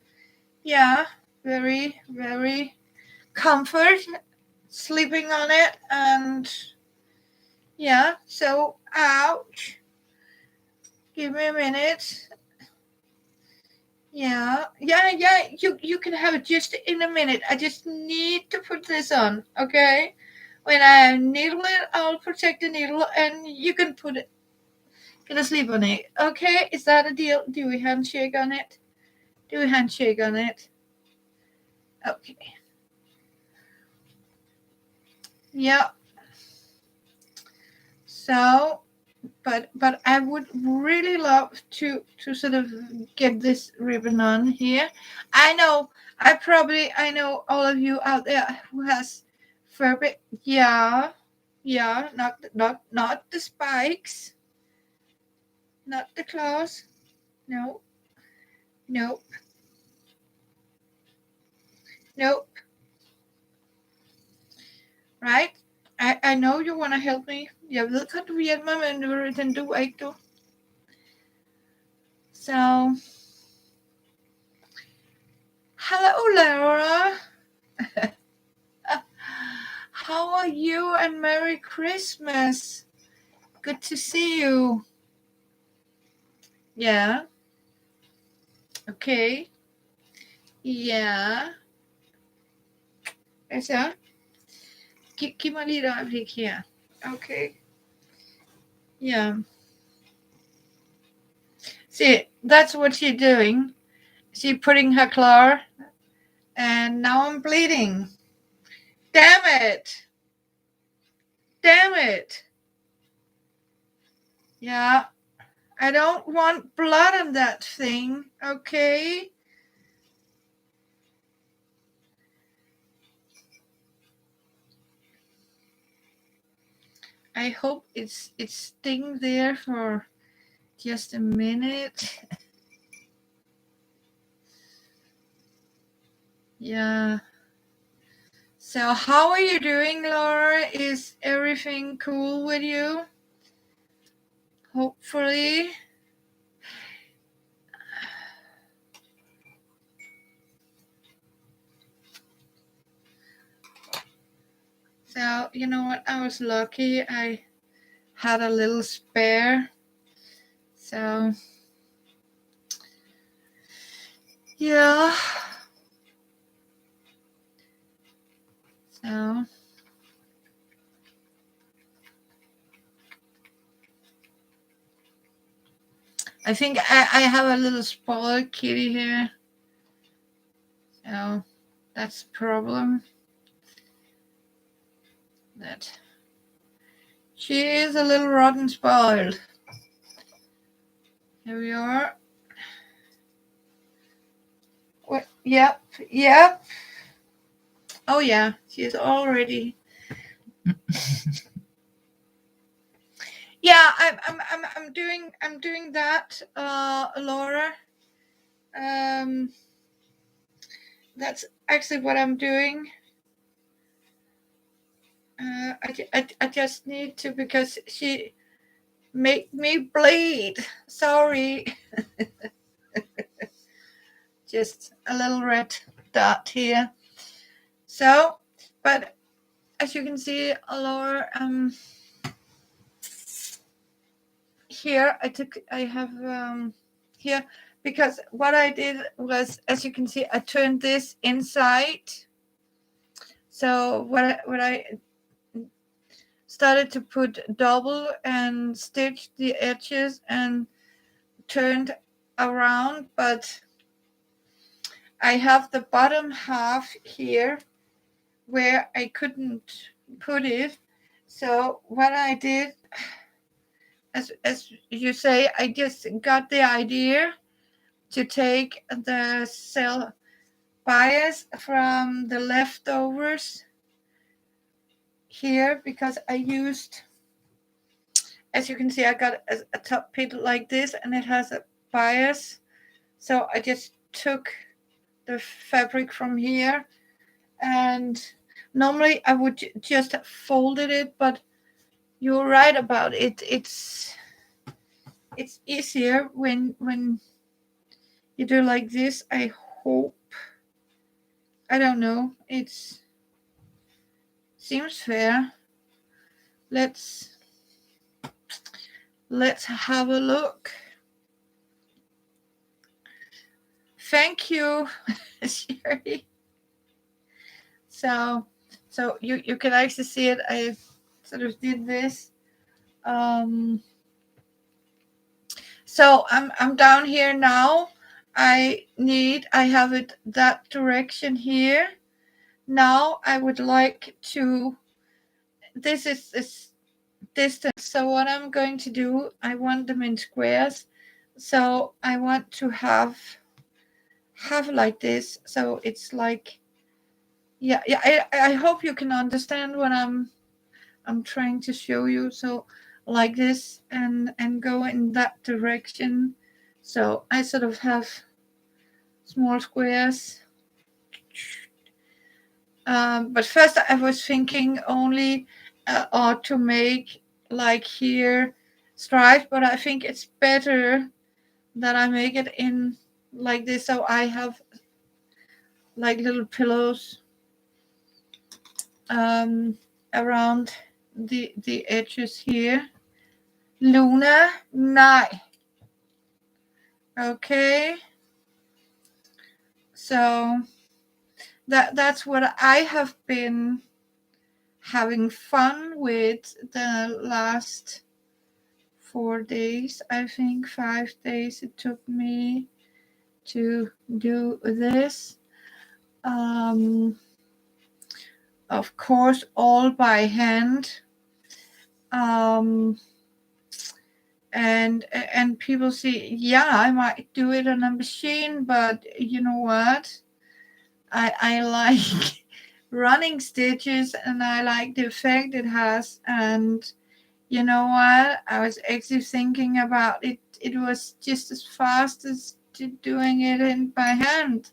yeah, very, very comfort sleeping on it. And yeah, so ouch, give me a minute. Yeah, you can have it just in a minute. I just need to put this on, okay? When I needle it, I'll protect the needle, and you can put it, get a sleep on it. Okay, is that a deal? Do we handshake on it? Do we handshake on it? Okay. Yeah. So, but I would really love to sort of get this ribbon on here. I know I know all of you out there who has Furby. Yeah, yeah, not the spikes, not the claws. No, no, no. Right? I know you want to help me. Jeg ved godt, du vil hjælpe mig, men den du ikke, du. So, hello, Laura. How are you and Merry Christmas? Good to see you. Yeah. Okay. Yeah. Hvad så? Giv mig lige et øjeblik her. Okay. Yeah. See, that's what she's doing. She's putting her claw, and now I'm bleeding. Damn it. Damn it. Yeah. I don't want blood on that thing, okay? I hope it's staying there for just a minute. Yeah. So how are you doing, Laura? Is everything cool with you? Hopefully. So, you know what? I was lucky. I had a little spare. So, yeah. So, I think I have a little spoiled kitty here. So, that's the problem. That she is a little rotten spoiled. Here we are. What? Yep. Oh yeah, she is already. Yeah, I'm doing that, Laura. That's actually what I'm doing. I just need to, because she make me bleed. Sorry. Just a little red dot here. So, but as you can see, Laura, here I have here, because what I did was, as you can see, I turned this inside. So what I started to put double and stitch the edges and turned around, but I have the bottom half here where I couldn't put it. So what I did, as you say, I just got the idea to take the cell bias from the leftovers here, because I used, as you can see, I got a top pit like this, and it has a bias. So I just took the fabric from here, and normally I would just folded it, but you're right about it. It's easier when you do like this. I hope. I don't know. It seems fair. Let's have a look. Thank you, Sherry. So you can actually see it. I sort of did this. So I'm down here now. I have it that direction here. Now I would like to, this distance. So what I'm going to do, I want them in squares. So I want to have like this. So it's like, yeah. I hope you can understand what I'm trying to show you. So like this, and go in that direction. So I sort of have small squares. But first I was thinking only or to make like here stripes, but I think it's better that I make it in like this, so I have like little pillows around the edges here. Luna, nej. Okay, so that's what I have been having fun with the last 4 days. I think 5 days it took me to do this. Of course, all by hand. And people say, yeah, I might do it on a machine, but you know what? I like running stitches, and I like the effect it has. And you know what? I was actually thinking about it. It was just as fast as doing it in by hand.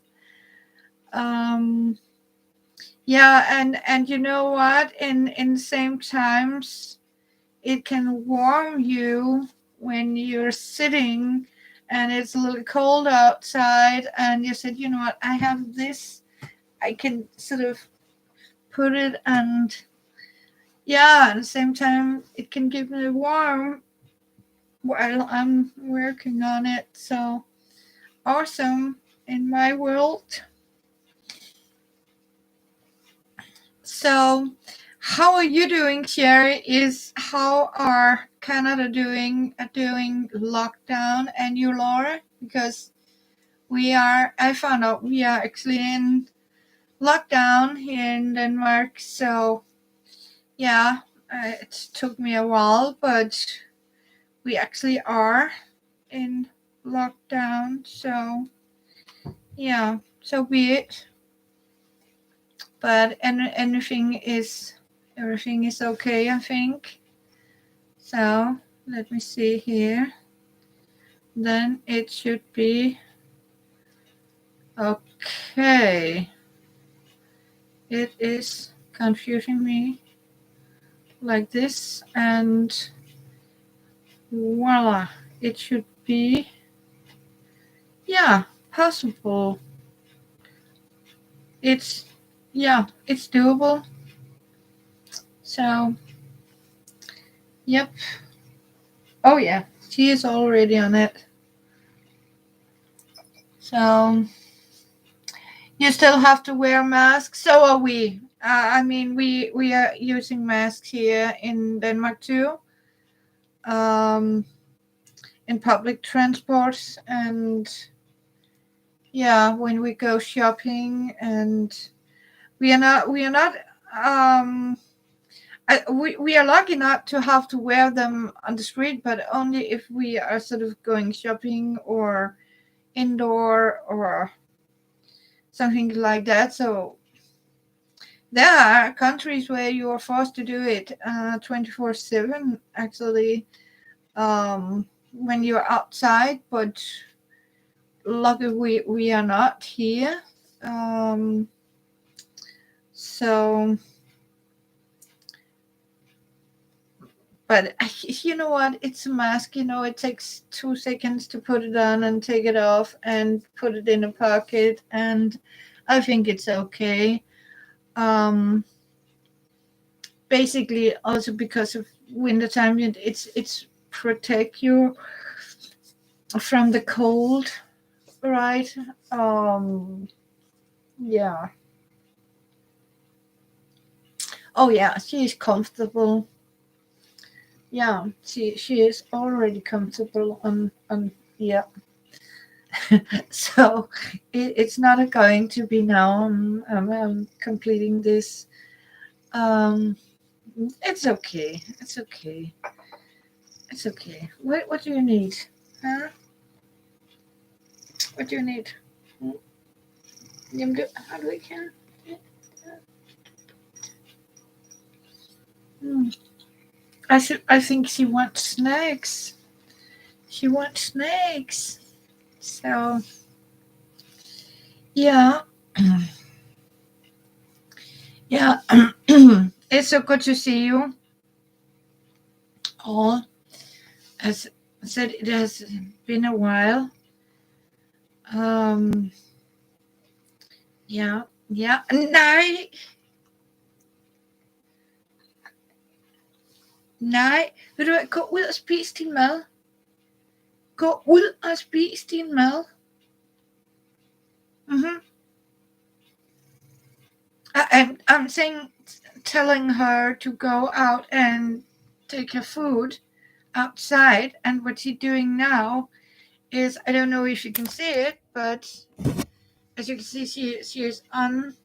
Yeah, and you know what? In the same times, it can warm you when you're sitting and it's a little cold outside, and you said, you know what? I have this. I can sort of put it, and yeah, at the same time, it can give me warm while I'm working on it. So awesome in my world. So, how are you doing, Sherry? How are Canada doing lockdown, and you, Laura? Because I found out we are actually in lockdown here in Denmark. So, yeah, it took me a while, but we actually are in lockdown. So, yeah, so be it. But everything is okay, I think. So let me see here. Then it should be okay. It is confusing me like this, and voila, it should be, yeah, possible. It's doable. So yep. Oh yeah, she is already on it. So you still have to wear masks. So are we. I mean, we are using masks here in Denmark too, in public transports, and yeah, when we go shopping, and we are not. We are lucky not to have to wear them on the street, but only if we are sort of going shopping or indoor or something like that. So there are countries where you are forced to do it 24/7, actually, when you're outside, but luckily we are not here. So, but you know what? It's a mask. It takes 2 seconds to put it on and take it off and put it in a pocket, and I think it's okay. Basically, also because of wintertime, it's protect you from the cold, right? Yeah. Oh yeah, she is comfortable. Yeah, she is already comfortable on yeah. So it's not going to be now. I'm completing this. It's okay. It's okay. It's okay. What do you need? Huh? What do you need? How do we can? Hmm. I think she wants snacks. She wants snacks. So yeah. Yeah. It's so good to see you all. As I said, it has been a while. Um, ja, ja. Nej, nej. Vil du hvad, gå ud og spis din mad. Gå ud og spis din mad. Mm-hmm. I'm saying, telling her to go out and take her food outside. And what she's doing now is, I don't know if you can see it, but as you can see, she is on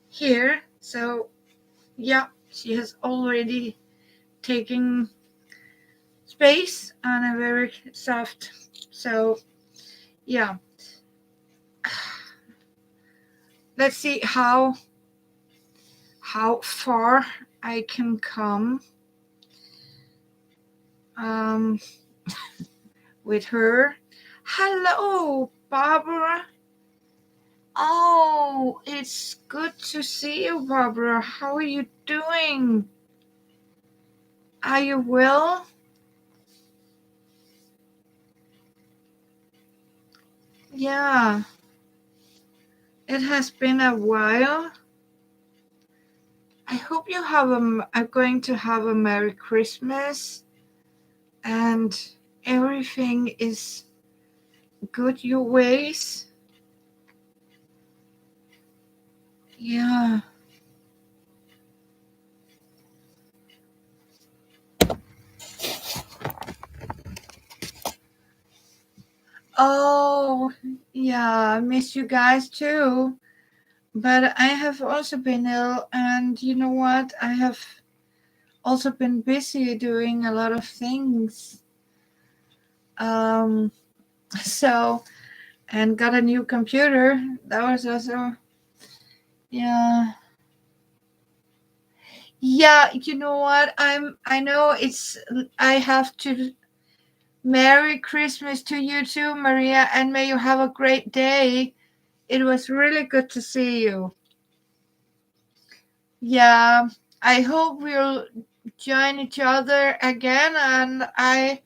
here. So yeah, she has already taken space on a very soft. So yeah, let's see how far I can come with her. Hello, Barbara. Oh, it's good to see you, Barbara. How are you doing? Are you well? Yeah, it has been a while. I hope you are going to have a Merry Christmas and everything is good your ways. Yeah. Oh, yeah, I miss you guys too. But I have also been ill, and you know what? I have also been busy doing a lot of things. Um, so, and got a new computer. That was also, yeah. Yeah, you know what? I know I have to. Merry Christmas to you too, Maria, and may you have a great day. It was really good to see you. Yeah, I hope we'll join each other again. And I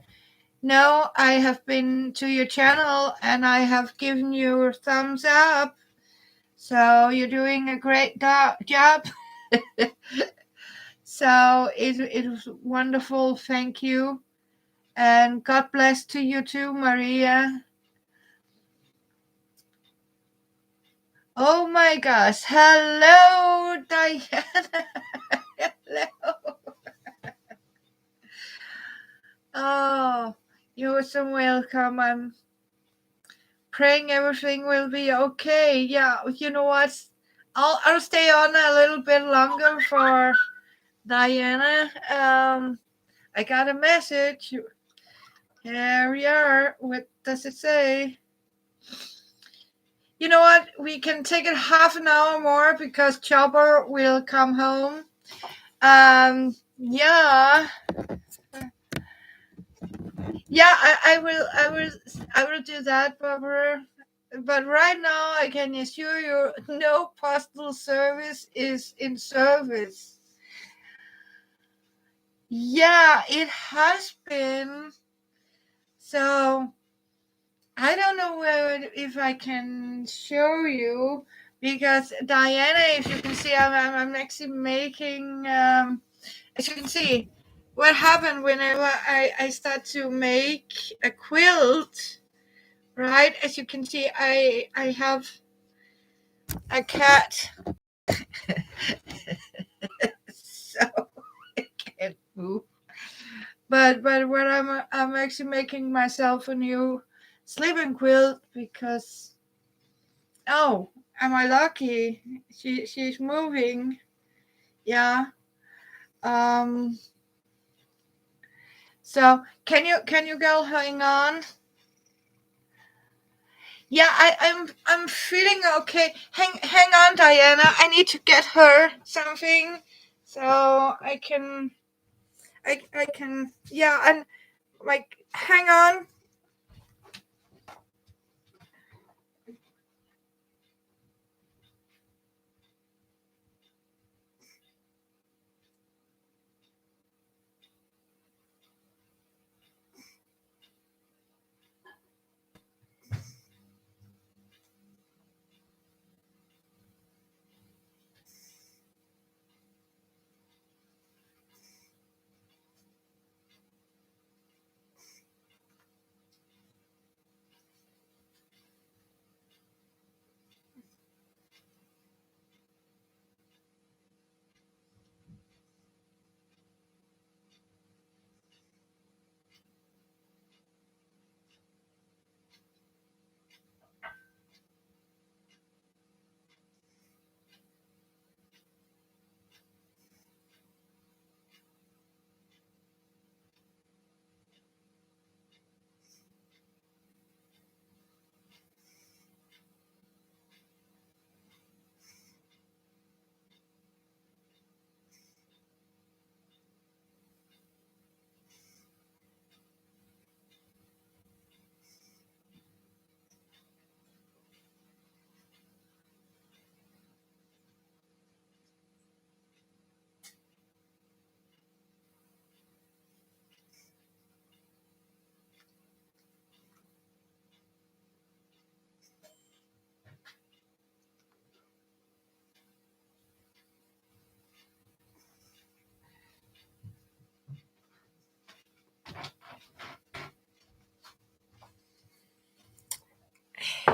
know I have been to your channel and I have given you a thumbs up. So you're doing a great job. So it was wonderful. Thank you. And God bless to you too, Maria. Oh my gosh. Hello, Diana. Hello. Oh, you're so welcome. I'm praying everything will be okay. Yeah, you know what? I'll stay on a little bit longer for Diana. I got a message. Here we are. What does it say? You know what? We can take it half an hour more because Chopper will come home. Yeah. Yeah, I will do that, Barbara. But right now, I can assure you, no postal service is in service. Yeah, it has been. So I don't know if I can show you because Diana, if you can see, I'm actually making. As you can see, what happened whenever I start to make a quilt. Right, as you can see, I have a cat, so I can't move. But what I'm actually making myself a new sleeping quilt because, oh, am I lucky? She's moving. Yeah. Um. So can you girl hang on? Yeah, I'm feeling okay. Hang on, Diana. I need to get her something, so I can yeah, and like hang on.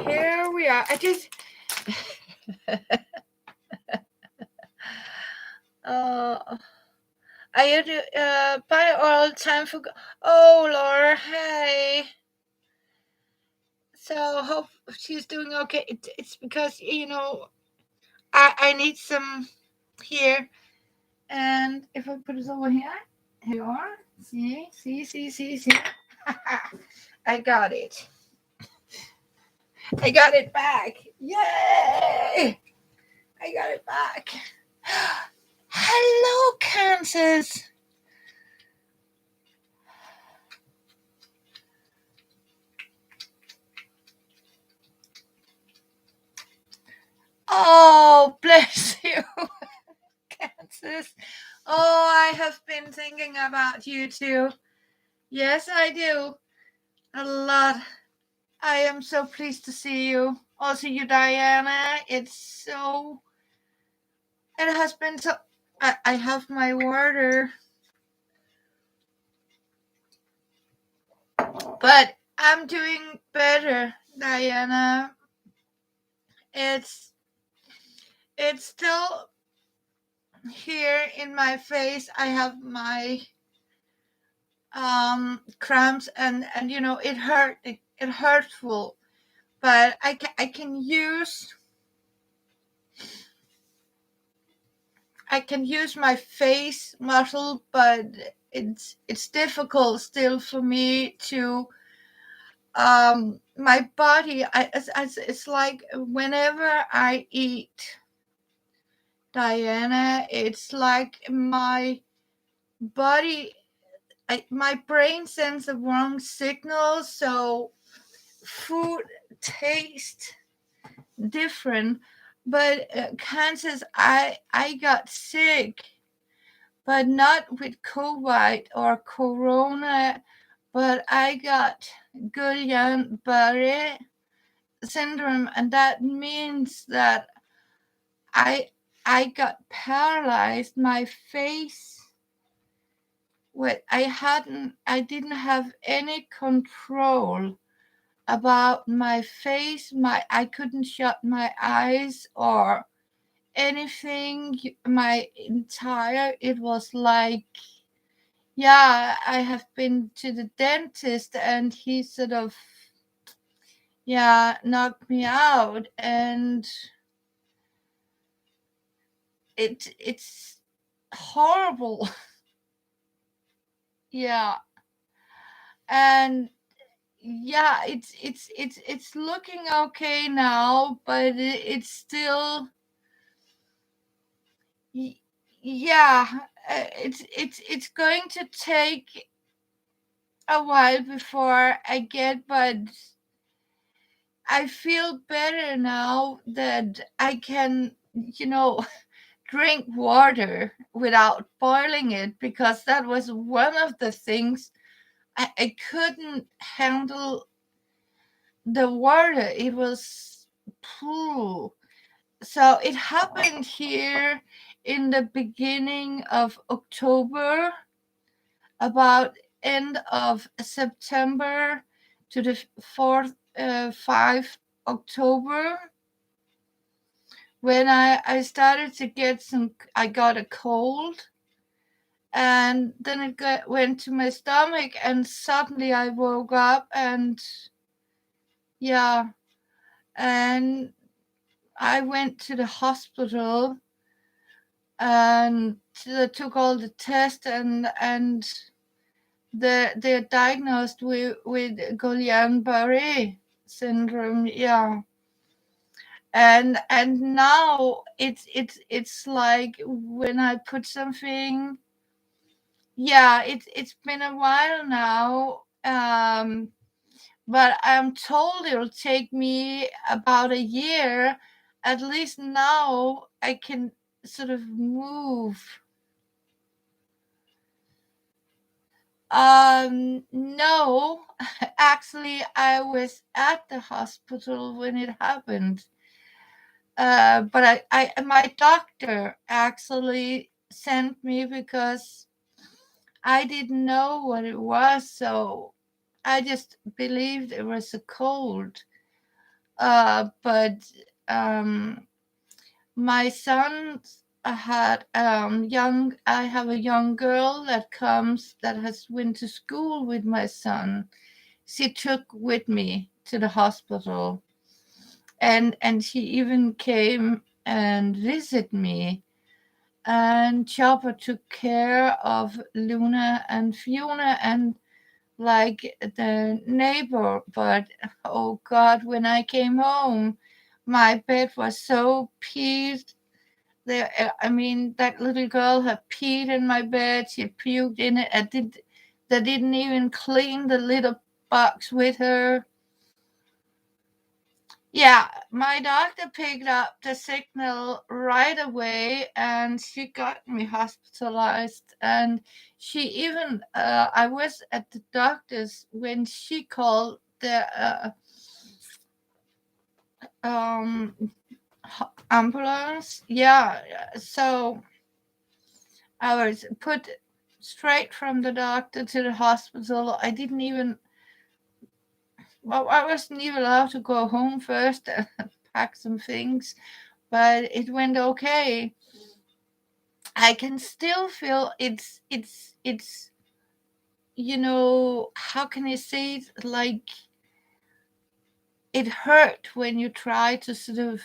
Here we are. I just uh are you by all time for oh Laura, hey. So hope she's doing okay. It's because I need some here, and if I put it over here, here you are. See. I got it. I got it back. Yay! I got it back. Hello, Kansas. Oh, bless you, Kansas. Oh, I have been thinking about you too. Yes, I do. A lot. I am so pleased to see you. Also, you, Diana. It has been so. I have my water, but I'm doing better, Diana. It's it's still here in my face. I have my cramps, and it hurtful, but I can use my face muscle, but it's difficult still for me to my body. It's like whenever I eat, Diana, it's like body my brain sends the wrong signal, so food tastes different. But Kansas, I got sick, but not with COVID or Corona, but I got Guillain-Barré syndrome, and that means that I I got paralyzed. My face, I didn't have any control about my face. I couldn't shut my eyes or anything. My entire It was like, yeah, I have been to the dentist, and he sort of, yeah, knocked me out. And it's horrible. Yeah. And yeah, it's looking okay now, but it's still yeah, it's going to take a while before I get, but I feel better now that I can, drink water without boiling it, because that was one of the things I couldn't handle the water. It was phew. So it happened here in the beginning of October, about end of September to the 5 October, when I started to get I got a cold, and then went to my stomach, and suddenly I woke up, and yeah, and I went to the hospital, and they took all the tests, and they're diagnosed with Guillain-Barré syndrome. Yeah. And now it's like when I put something. Yeah, it's been a while now, but I'm told it'll take me about a year. At least now I can sort of move. No, actually, I was at the hospital when it happened. But my doctor actually sent me, because I didn't know what it was, so I just believed it was a cold. But my son had young. I have a young girl that has went to school with my son. She took with me to the hospital, and she even came and visit me. And Chopper took care of Luna and Fiona, and like the neighbor. But oh God, when I came home, my bed was so peed. There, I mean, that little girl had peed in my bed. She puked in it. They didn't even clean the little box with her. Yeah, my doctor picked up the signal right away, and she got me hospitalized. And she even, I was at the doctor's when she called the um, ambulance. Yeah, so I was put straight from the doctor to the hospital. I didn't even, well, I wasn't even allowed to go home first and pack some things, but it went okay. I can still feel it's how can I say it, like it hurt when you try to sort of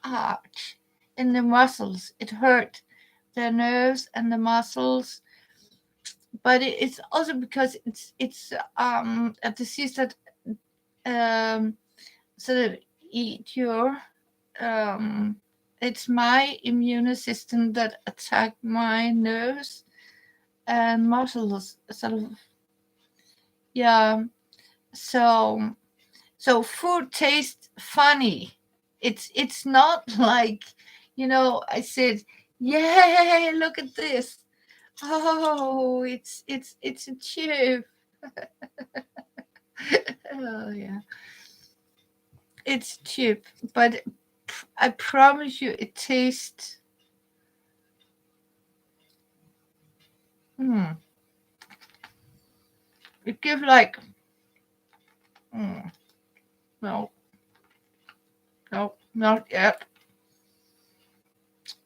arch in the muscles. It hurt the nerves and the muscles, but it's also because it's a disease that um sort of eat your um it's my immune system that attack my nerves and muscles, sort of. Yeah. So food tastes funny. It's not like, I said, yay, look at this. Oh, it's a chip. Oh yeah, it's chip, but I promise you, it tastes. Mm, it gives like. Mm, no, no, not yet.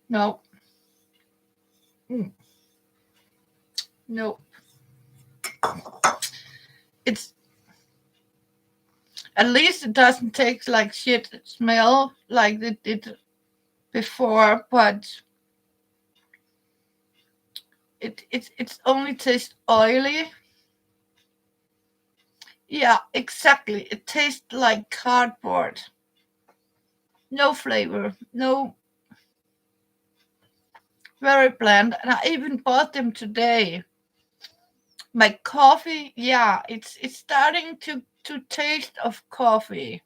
No, mm, no. It's at least it doesn't taste like shit. Smell like it did before, but It's only tastes oily. Yeah, exactly. It tastes like cardboard. No flavor. No, very bland. And I even bought them today. My coffee, yeah, it's starting to taste of coffee.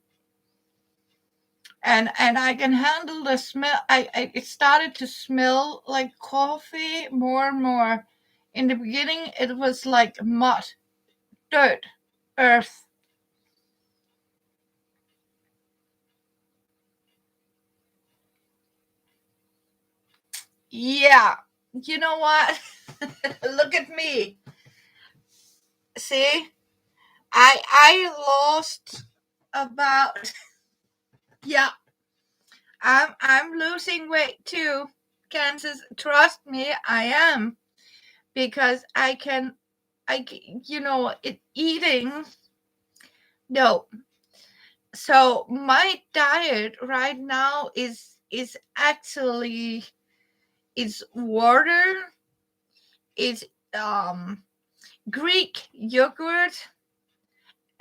And I can handle the smell. It started to smell like coffee more and more. In the beginning, it was like mud, dirt, earth. Yeah, you know what? Look at me. See, I lost about yeah. I'm losing weight too, Kansas. Trust me, I am because eating. No, so my diet right now is actually it's water, it's um Greek yogurt,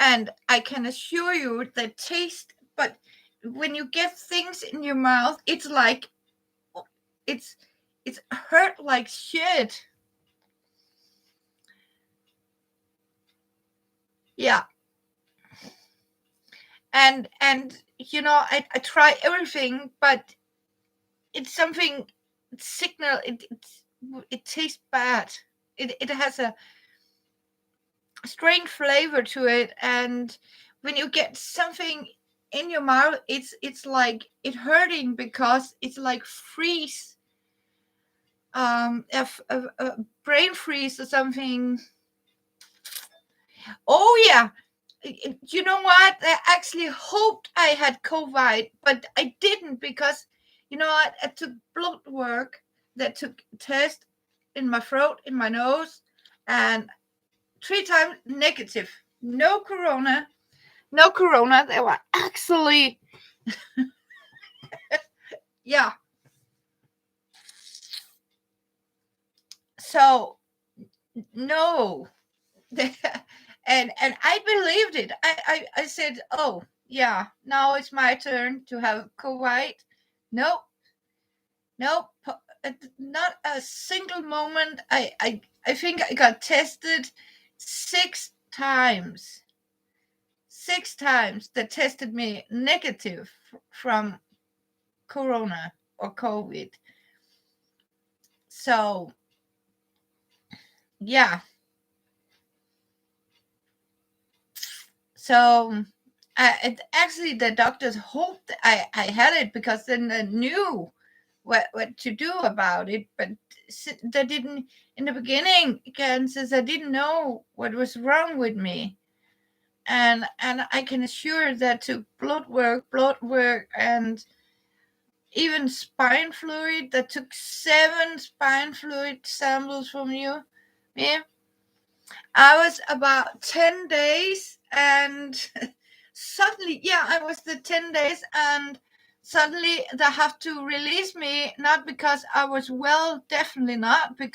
and I can assure you the taste. But when you get things in your mouth, it's it's hurt like shit. Yeah, and I try everything, but it's something signal. It tastes bad. It has a strange flavor to it, and when you get something in your mouth, it's like it hurting because it's like freeze, a brain freeze or something. Oh yeah. You know what? I actually hoped I had COVID, but I didn't because what? I took blood work that took test in my throat, in my nose, and 3 times negative. No corona. No corona. They were actually, yeah. So no. And I believed it. I said, oh yeah, now it's my turn to have COVID. Nope, nope, not a single moment. I think I got tested 6 times. 6 times they tested me negative from corona or COVID. So yeah, so actually the doctors hoped I had it because then they knew what to do about it, but they didn't in the beginning. Kansas, I didn't know what was wrong with me, and I can assure that to blood work, and even spine fluid. That took 7 spine fluid samples from you. Yeah, I was about 10 days, and suddenly, yeah, I was the 10 days, and suddenly they have to release me, not because I was well, definitely not, but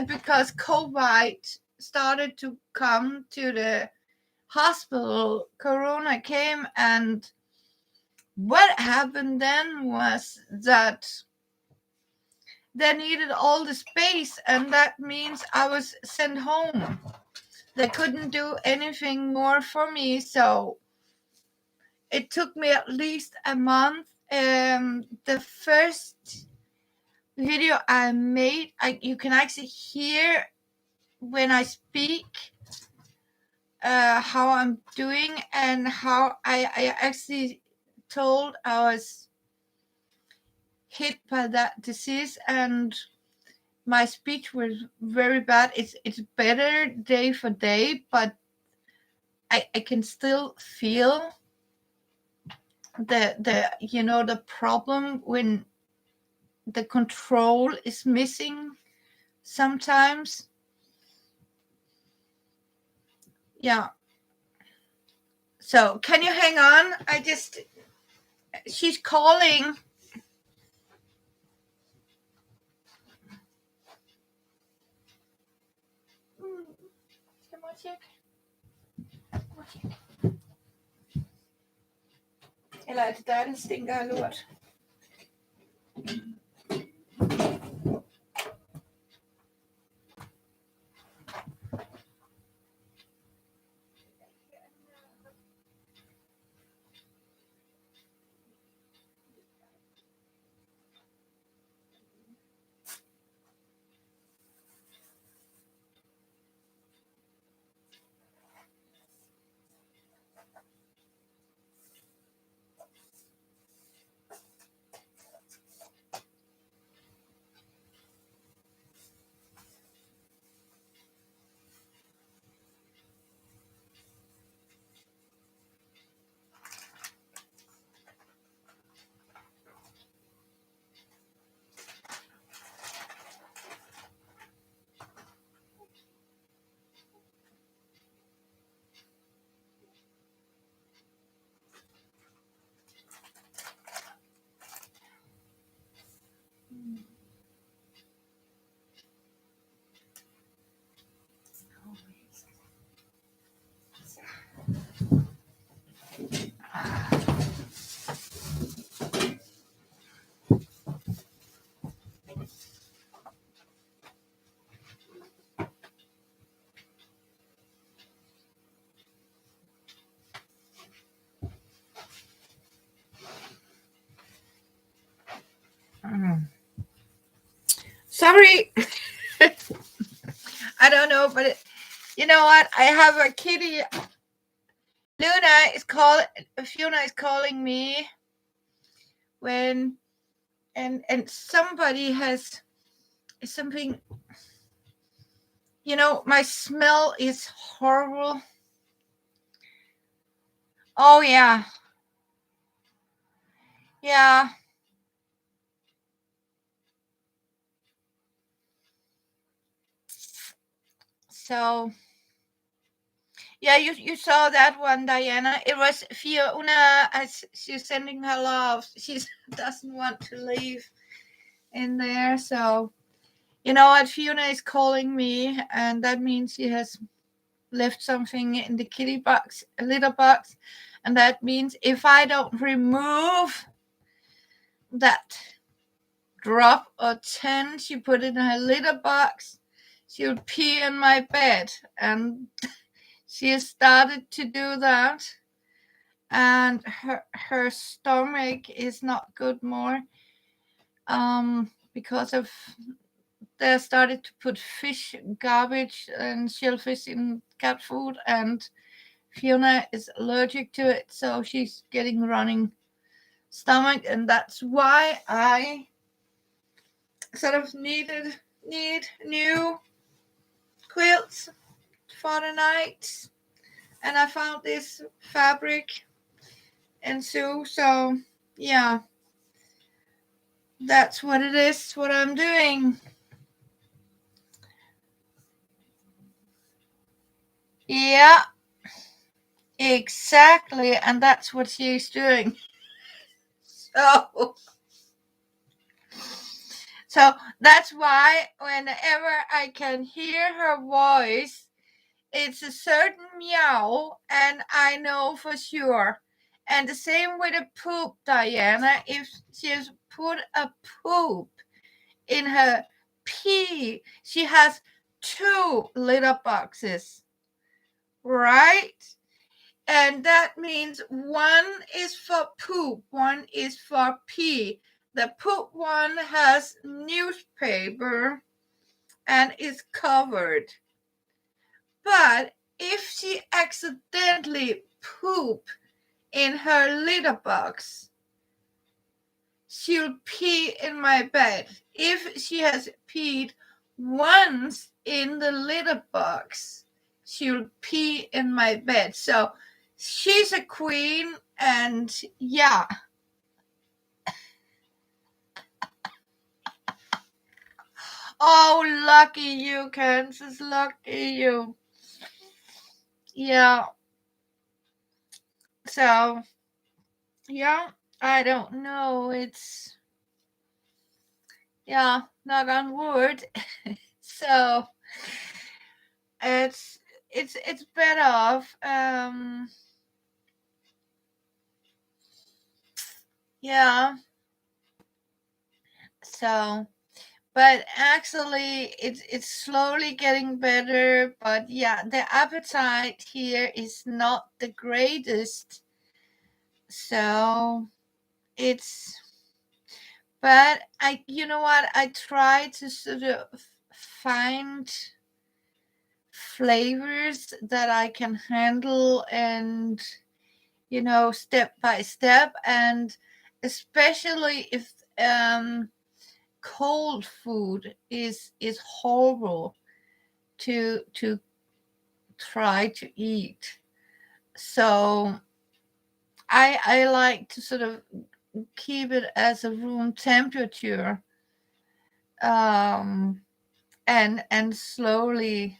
because COVID started to come to the hospital. Corona came, and what happened then was that they needed all the space, and that means I was sent home. They couldn't do anything more for me, so it took me at least a month. The first video I made, you can actually hear when I speak how I'm doing, and how I actually told I was hit by that disease, and my speech was very bad. It's better day for day, but I can still feel the problem when the control is missing sometimes. Yeah. So can you hang on? She's calling. tjek. Eller er det dig, der stinker af lort? Sorry. I don't know, but you know what? I have a kitty. Fiona is calling me when, and somebody has something. You know, my smell is horrible. Oh yeah. Yeah. So yeah, you saw that one, Diana. It was Fiona as she's sending her love. She doesn't want to leave in there. So you know what, Fiona is calling me, and that means she has left something in the kitty box, a litter box. And that means if I don't remove that drop or 10 she put in her litter box, she would pee in my bed. And she has started to do that. And her stomach is not good more. Because of they started to put fish, garbage, and shellfish in cat food, and Fiona is allergic to it, so she's getting running stomach, and that's why I sort of need new quilts for the night. And I found this fabric and so yeah, that's what it is, what I'm doing. Yeah, exactly, and that's what she's doing. So that's why whenever I can hear her voice, it's a certain meow, and I know for sure. And the same with the poop, Diana. If she's put a poop in her pee, she has 2 litter boxes, right? And that means one is for poop, one is for pee. The poop one has newspaper and is covered. But if she accidentally poop in her litter box, she'll pee in my bed. If she has peed once in the litter box, she'll pee in my bed. So she's a queen, and yeah. Oh, lucky you, Kansas. Lucky you. Yeah. So, yeah, I don't know. It's, yeah, knock on wood. So, it's it's better off. Yeah. So, but actually, it's slowly getting better. But yeah, the appetite here is not the greatest. So it's, but you know what? I try to sort of find flavors that I can handle, and step by step, and especially if cold food is horrible to try to eat. So I like to sort of keep it as a room temperature, um and slowly.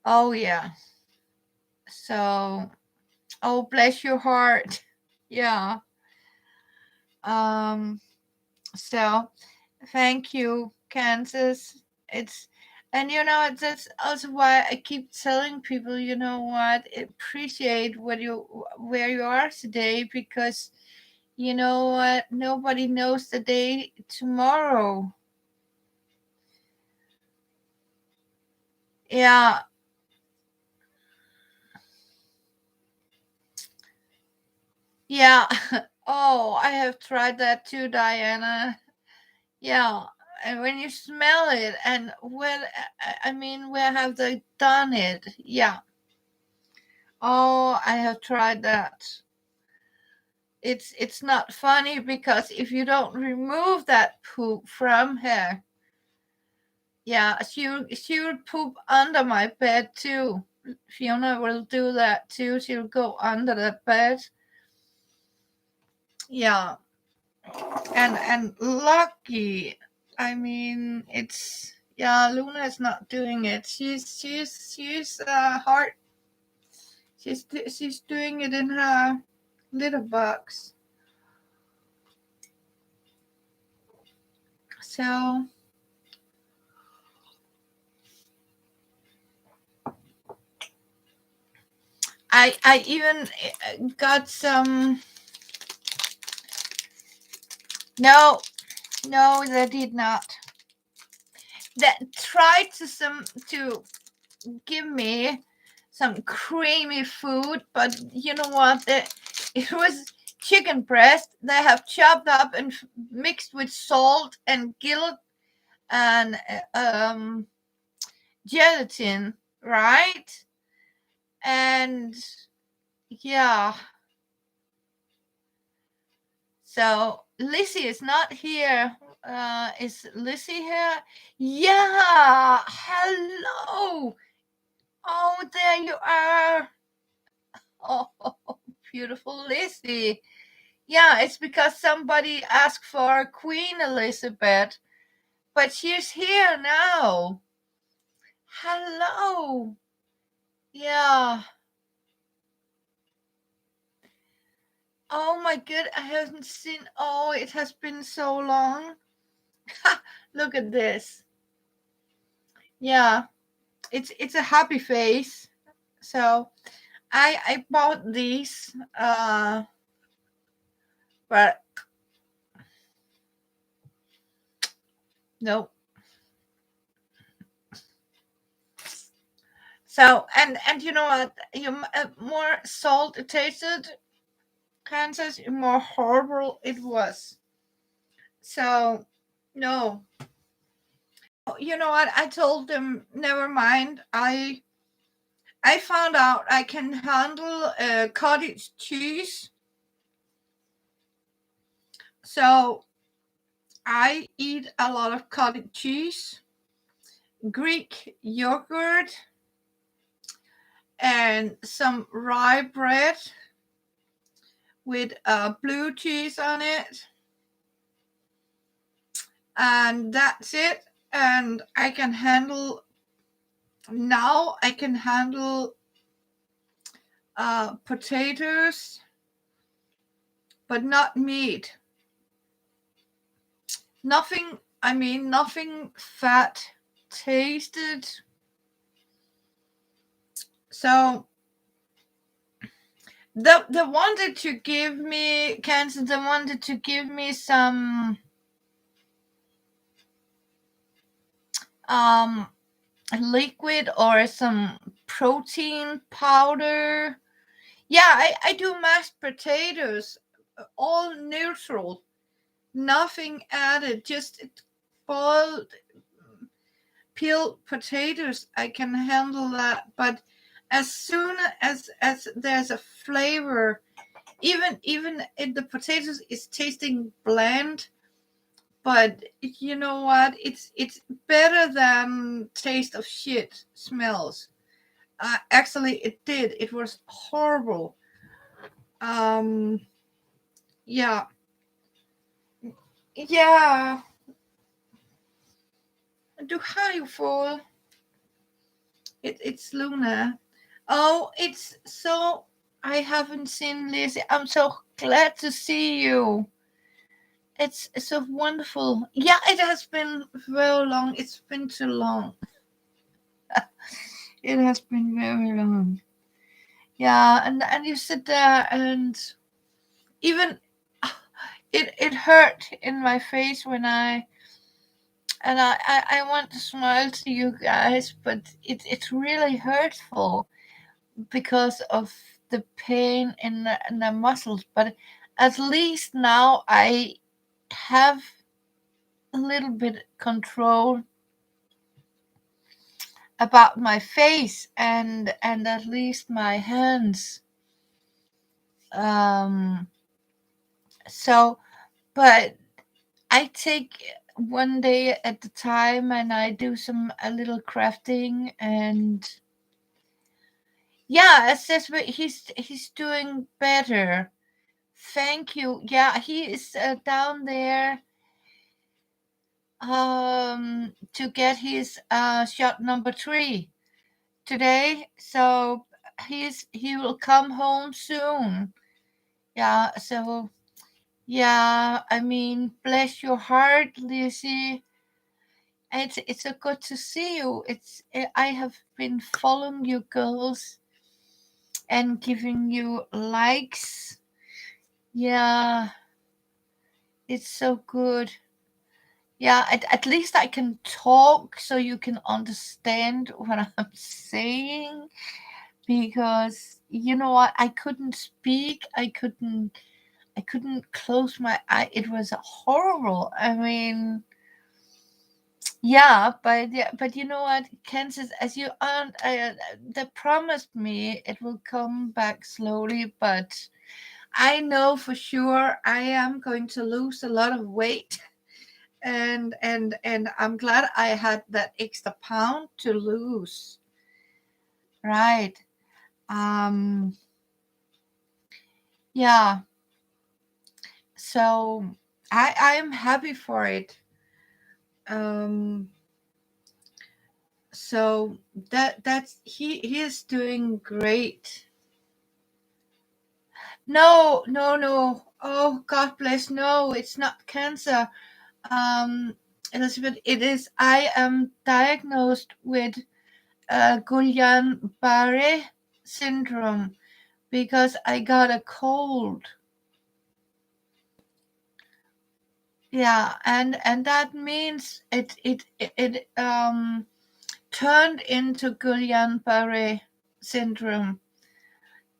Oh yeah. So, oh, bless your heart. Yeah. um so thank you, Kansas. It's, and that's also why I keep telling people, what, appreciate where you are today, because you know what, nobody knows the day tomorrow. Yeah. Yeah. Oh, I have tried that too, Diana. Yeah. And when you smell it, and I mean, where have they done it? Yeah. Oh, I have tried that. It's not funny, because if you don't remove that poop from her, yeah, she will poop under my bed too. Fiona will do that too. She'll go under the bed. Yeah. And lucky, I mean, it's, yeah, Luna is not doing it. She's hard. She's doing it in her little box. So I even got some. No, no, they did not. That tried to give me some creamy food, but you know what? It was chicken breast they have chopped up and mixed with salt and guilt and gelatin, right? And yeah, so Lizzie is not here. Is Lizzie here? Yeah, hello. Oh, there you are. Oh, beautiful Lizzie. Yeah, it's because somebody asked for Queen Elizabeth, but she's here now. Hello. Yeah. Oh my god, I haven't seen. Oh, it has been so long. Look at this. Yeah, it's a happy face. So I bought these, but no. So, and you know what? You more salt it tasted, Kansas, more horrible it was. So, no. You know what? I told them, never mind. I found out I can handle cottage cheese. So I eat a lot of cottage cheese, Greek yogurt, and some rye bread with blue cheese on it. And that's it. And I can handle potatoes, but not meat. Nothing, I mean, nothing fat tasted. So they wanted to give me cancer. They wanted to give me some liquid or some protein powder. Yeah, I do mashed potatoes, all neutral, nothing added, just boiled peeled potatoes. I can handle that, but as soon as there's a flavor, even if the potatoes is tasting bland, but you know what? It's better than taste of shit smells. Actually, it did. It was horrible. Um, yeah, yeah. Du har ju fået. It's Luna. Oh, it's so. I haven't seen Lizzie. I'm so glad to see you. It's so wonderful. Yeah, it has been very long. It's been too long. It has been very long. Yeah, and you sit there and even it hurt in my face when I want to smile to you guys, but it's really hurtful because of the pain in the muscles. But at least now I have a little bit control about my face and at least my hands. Um, so, but I take one day at a time and I do a little crafting and yeah, he's doing better. Thank you. Yeah, he is down there to get his shot number 3 today. So he will come home soon. Yeah, so yeah, I mean, bless your heart, Lizzie. It's so good to see you. I have been following you girls and giving you likes. Yeah, it's so good. Yeah, at least I can talk so you can understand what I'm saying, because you know what, I couldn't speak. I couldn't close my eye. It was horrible. I mean, yeah, but you know what, Kansas, as you aren't, they promised me it will come back slowly, but I know for sure I am going to lose a lot of weight, and I'm glad I had that extra pound to lose. Right. Um. Yeah. So I'm happy for it. Um. So that's he is doing great. No, no, no. Oh, God bless. No, it's not cancer. Um, Elizabeth, it is. I am diagnosed with Guillain-Barré syndrome because I got a cold. Yeah, and that means it turned into Guillain-Barré syndrome.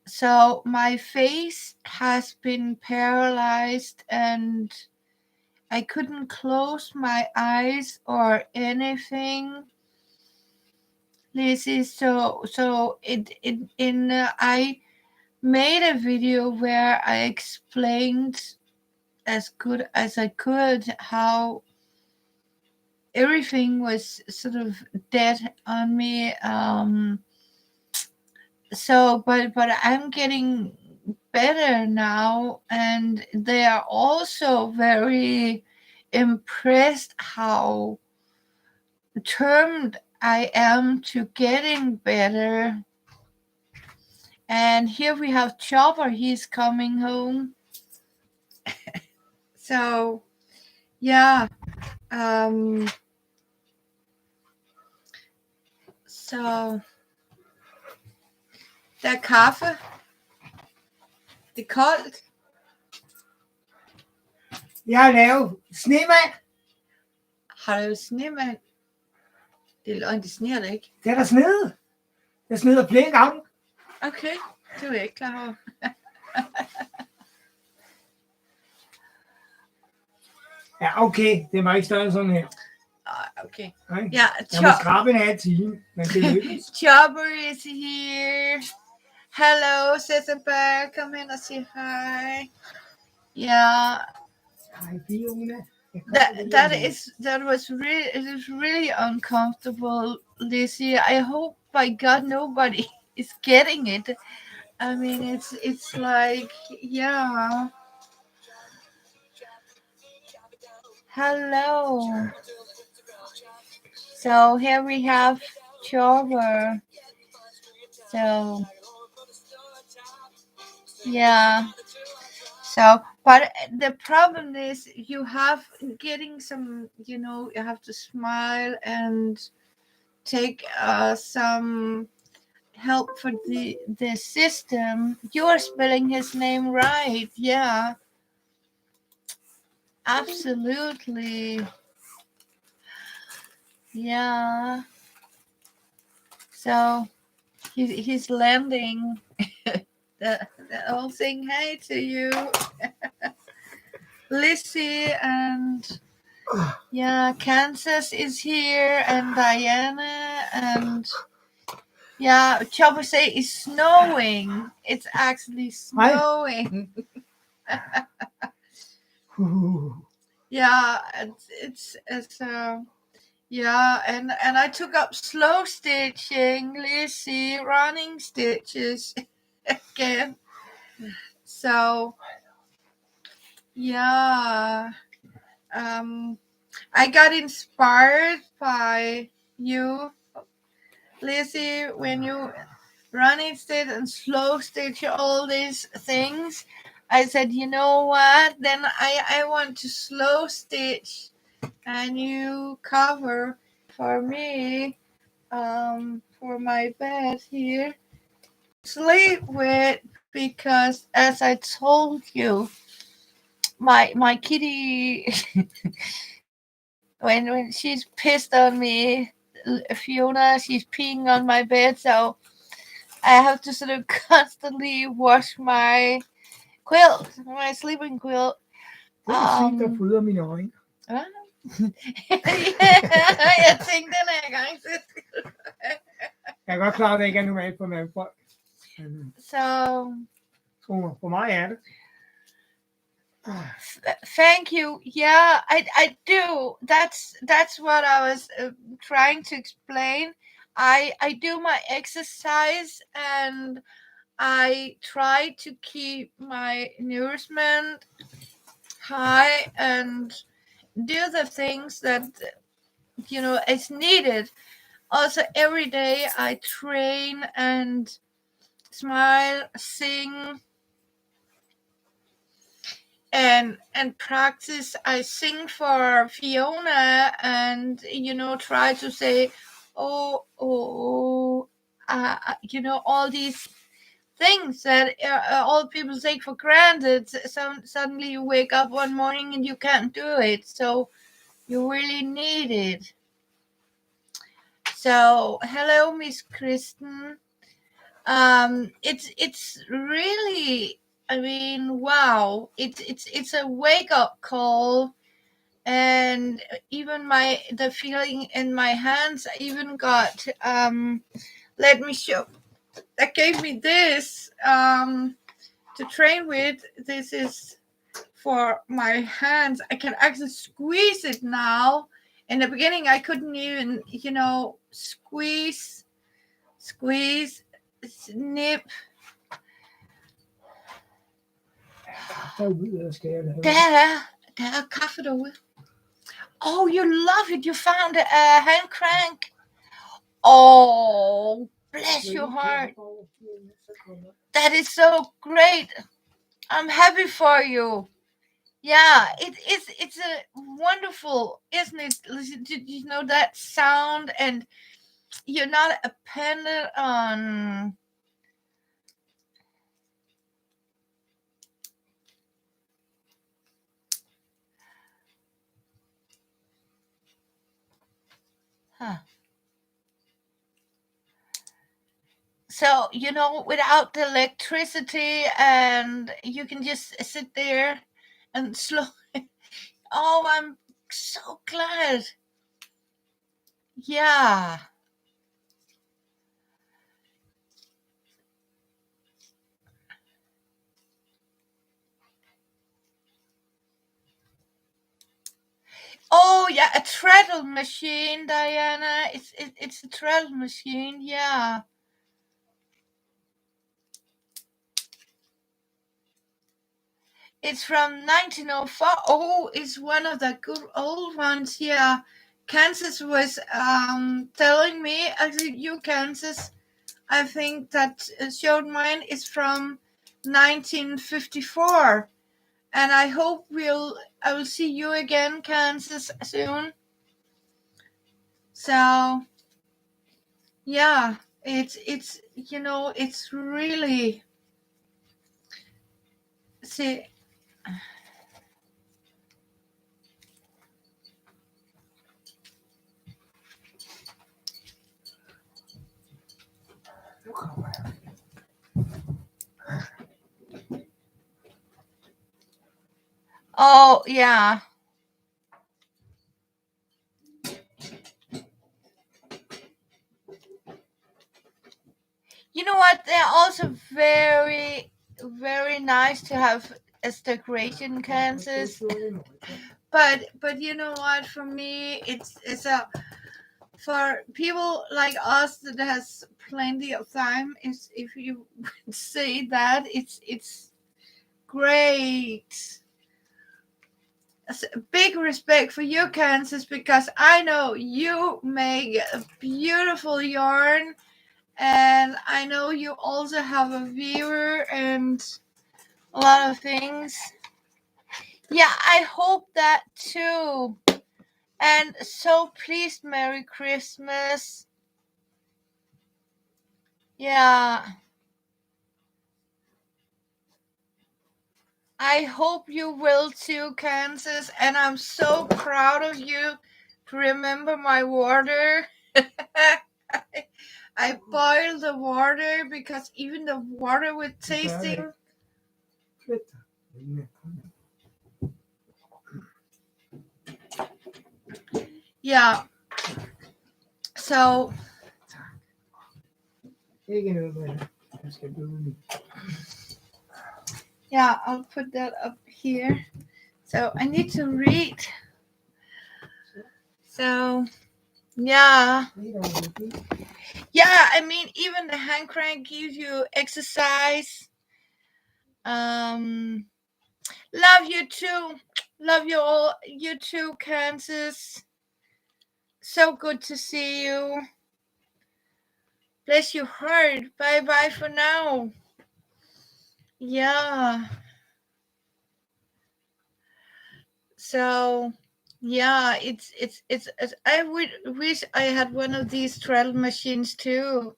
So my face has been paralyzed and I couldn't close my eyes or anything. Lizzie, so I made a video where I explained as good as I could how everything was sort of dead on me. But I'm getting better now, and they are also very impressed how determined I am to getting better. And here we have Chopper, he's coming home. So yeah, um so Der er kaffe. Det er koldt. Jeg har lavet snemand. Har du snemand? Det er løgn, det sneer det ikke. Det er der snedet. Jeg sneder flere gange. Okay, det var jeg ikke klar over. Ja, okay. Det var ikke større end sådan her. Okay. Nej. Ja, Jeg må skrabe en halv time, men det lykkes. Chopper is here. Hello, Sissabel. Come in and say hi. Yeah. Hej, Fiona. That was really, it was really uncomfortable, Lizzie. I hope by God nobody is getting it. I mean, it's like, yeah. Hello. So here we have Chopper. So yeah. So, but the problem is you have getting some, you have to smile and take some help for the system. You are spelling his name right. Yeah. Absolutely. Yeah. So he's landing the whole thing. Hey to you. Lizzie and yeah, Kansas is here and Diana and yeah, Chopper say it's snowing. It's actually snowing. Yeah, it's yeah, and I took up slow stitching, Lizzie, running stitches again. So yeah, I got inspired by you, Lizzie, when you running stitch and slow stitch all these things. I said, you know what? Then I want to slow stitch a new cover for me, for my bed here, sleep with, because as I told you, my kitty when she's pissed on me, Fiona, she's peeing on my bed, so I have to sort of constantly wash my quilt, my sleeping quilt. Det er musik, der fryder mine øjne. Hvad? Jeg tænkte, den er i gang til. Jeg er godt klar, at det ikke er normalt for mandfolk. So, for mig er det. Thank you. Yeah, I do. That's what I was trying to explain. I do my exercise and I try to keep my nourishment high and do the things that is needed. Also, every day I train and smile, sing, and practice. I sing for Fiona and try to say all these things that all people take for granted. Suddenly you wake up one morning and you can't do it, so you really need it. So hello, Miss Kristen. It's really, I mean, wow, it's a wake up call, and even the feeling in my hands. I even got let me show. That gave me this to train with. This is for my hands. I can actually squeeze it now. In the beginning, I couldn't even, squeeze, snip. Der er kaffe derude. Oh, you love it. You found a hand crank. Oh, bless your heart. That is so great. I'm happy for you. Yeah, it's a wonderful, isn't it? You know that sound, and you're not dependent on Huh. So, without the electricity, and you can just sit there and slow. Oh, I'm so glad. Yeah. Oh, yeah, a treadle machine, Diana. It's a treadle machine, yeah. It's from 1904. Oh, it's one of the good old ones. Yeah, Kansas was telling me. Actually, Kansas. I think that showed mine is from 1954, and I hope I will see you again, Kansas, soon. So, yeah, it's it's really see. Oh, yeah. You know what? They're also very, very nice to have as decoration, Kansas. But you know what? For me, it's a for people like us that has plenty of time. Is if you would say that it's great. Big respect for you, Kansas, because I know you make a beautiful yarn, and I know you also have a viewer and a lot of things. Yeah, I hope that too. And so please, Merry Christmas. Yeah. I hope you will too, Kansas. And I'm so proud of you to remember my water. I boiled the water because even the water with tasting. Yeah. So. Yeah, I'll put that up here. So I need to read. So, yeah. Yeah, I mean, even the hand crank gives you exercise. Love you too. Love you all. You too, Kansas. So good to see you. Bless your heart. Bye bye for now. Yeah. So, yeah, it's I would wish I had one of these treadle machines too.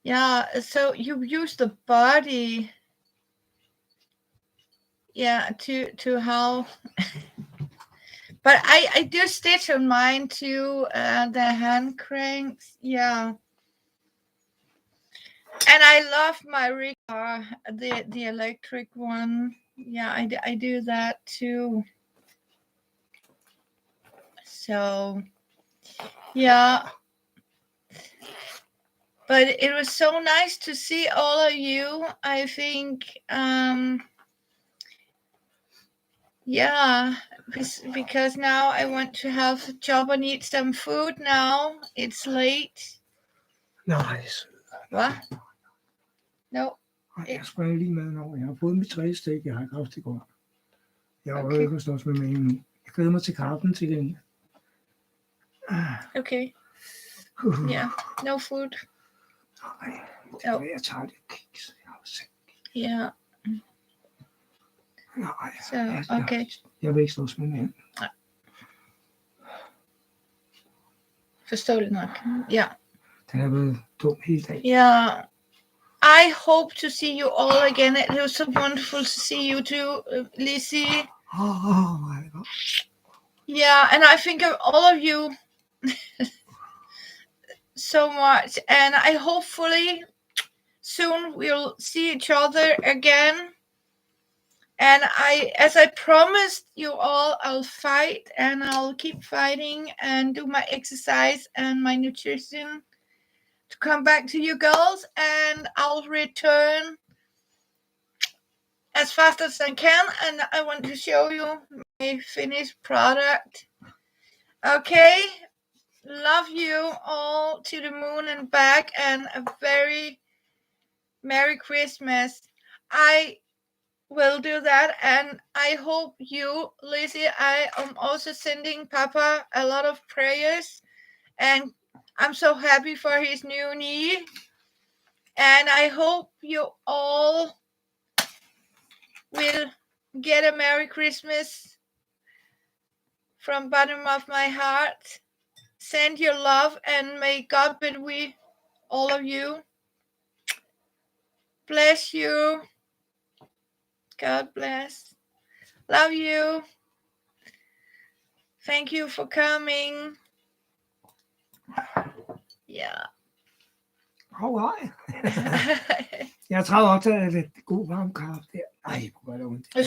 Yeah, so you use the body, yeah, to how. But I do stitch on mine too, the hand cranks, yeah. And I love my Ricoh, the electric one. Yeah, I do that too. So, yeah. But it was so nice to see all of you. I think, yeah, because now I want to have a job and eat some food now. It's late. Nice. What? No. Jeg springer lige maden over. Jeg har fået mit 3. stik, jeg har haft i går. Jeg har ikke forstås med magen nu. Jeg glæder mig til kaffen til den. Okay. Yeah, no food. Nej, det er jeg tager lidt kiks. Yeah. Nej, so, okay. Jeg vil ikke slås med magen. Nej. Forståeligt nok. Ja. Den har været dum hele dagen. Yeah. I hope to see you all again. It was so wonderful to see you too, Lizzie. Oh my God. Yeah, and I think of all of you so much, and I hopefully soon we'll see each other again. And as I promised you all, I'll fight and I'll keep fighting and do my exercise and my nutrition to come back to you girls, and I'll return as fast as I can, and I want to show you my finished product. Okay, love you all to the moon and back, and a very Merry Christmas. I will do that, and I hope you, Lizzie, I am also sending Papa a lot of prayers, and I'm so happy for his new knee, and I hope you all will get a Merry Christmas from bottom of my heart. Send your love, and may God be with all of you. Bless you. God bless. Love you. Thank you for coming. Yeah. Alright. Jeg er travlt optaget af lidt god varm kaffe der. Ej, hvor gør det ondt.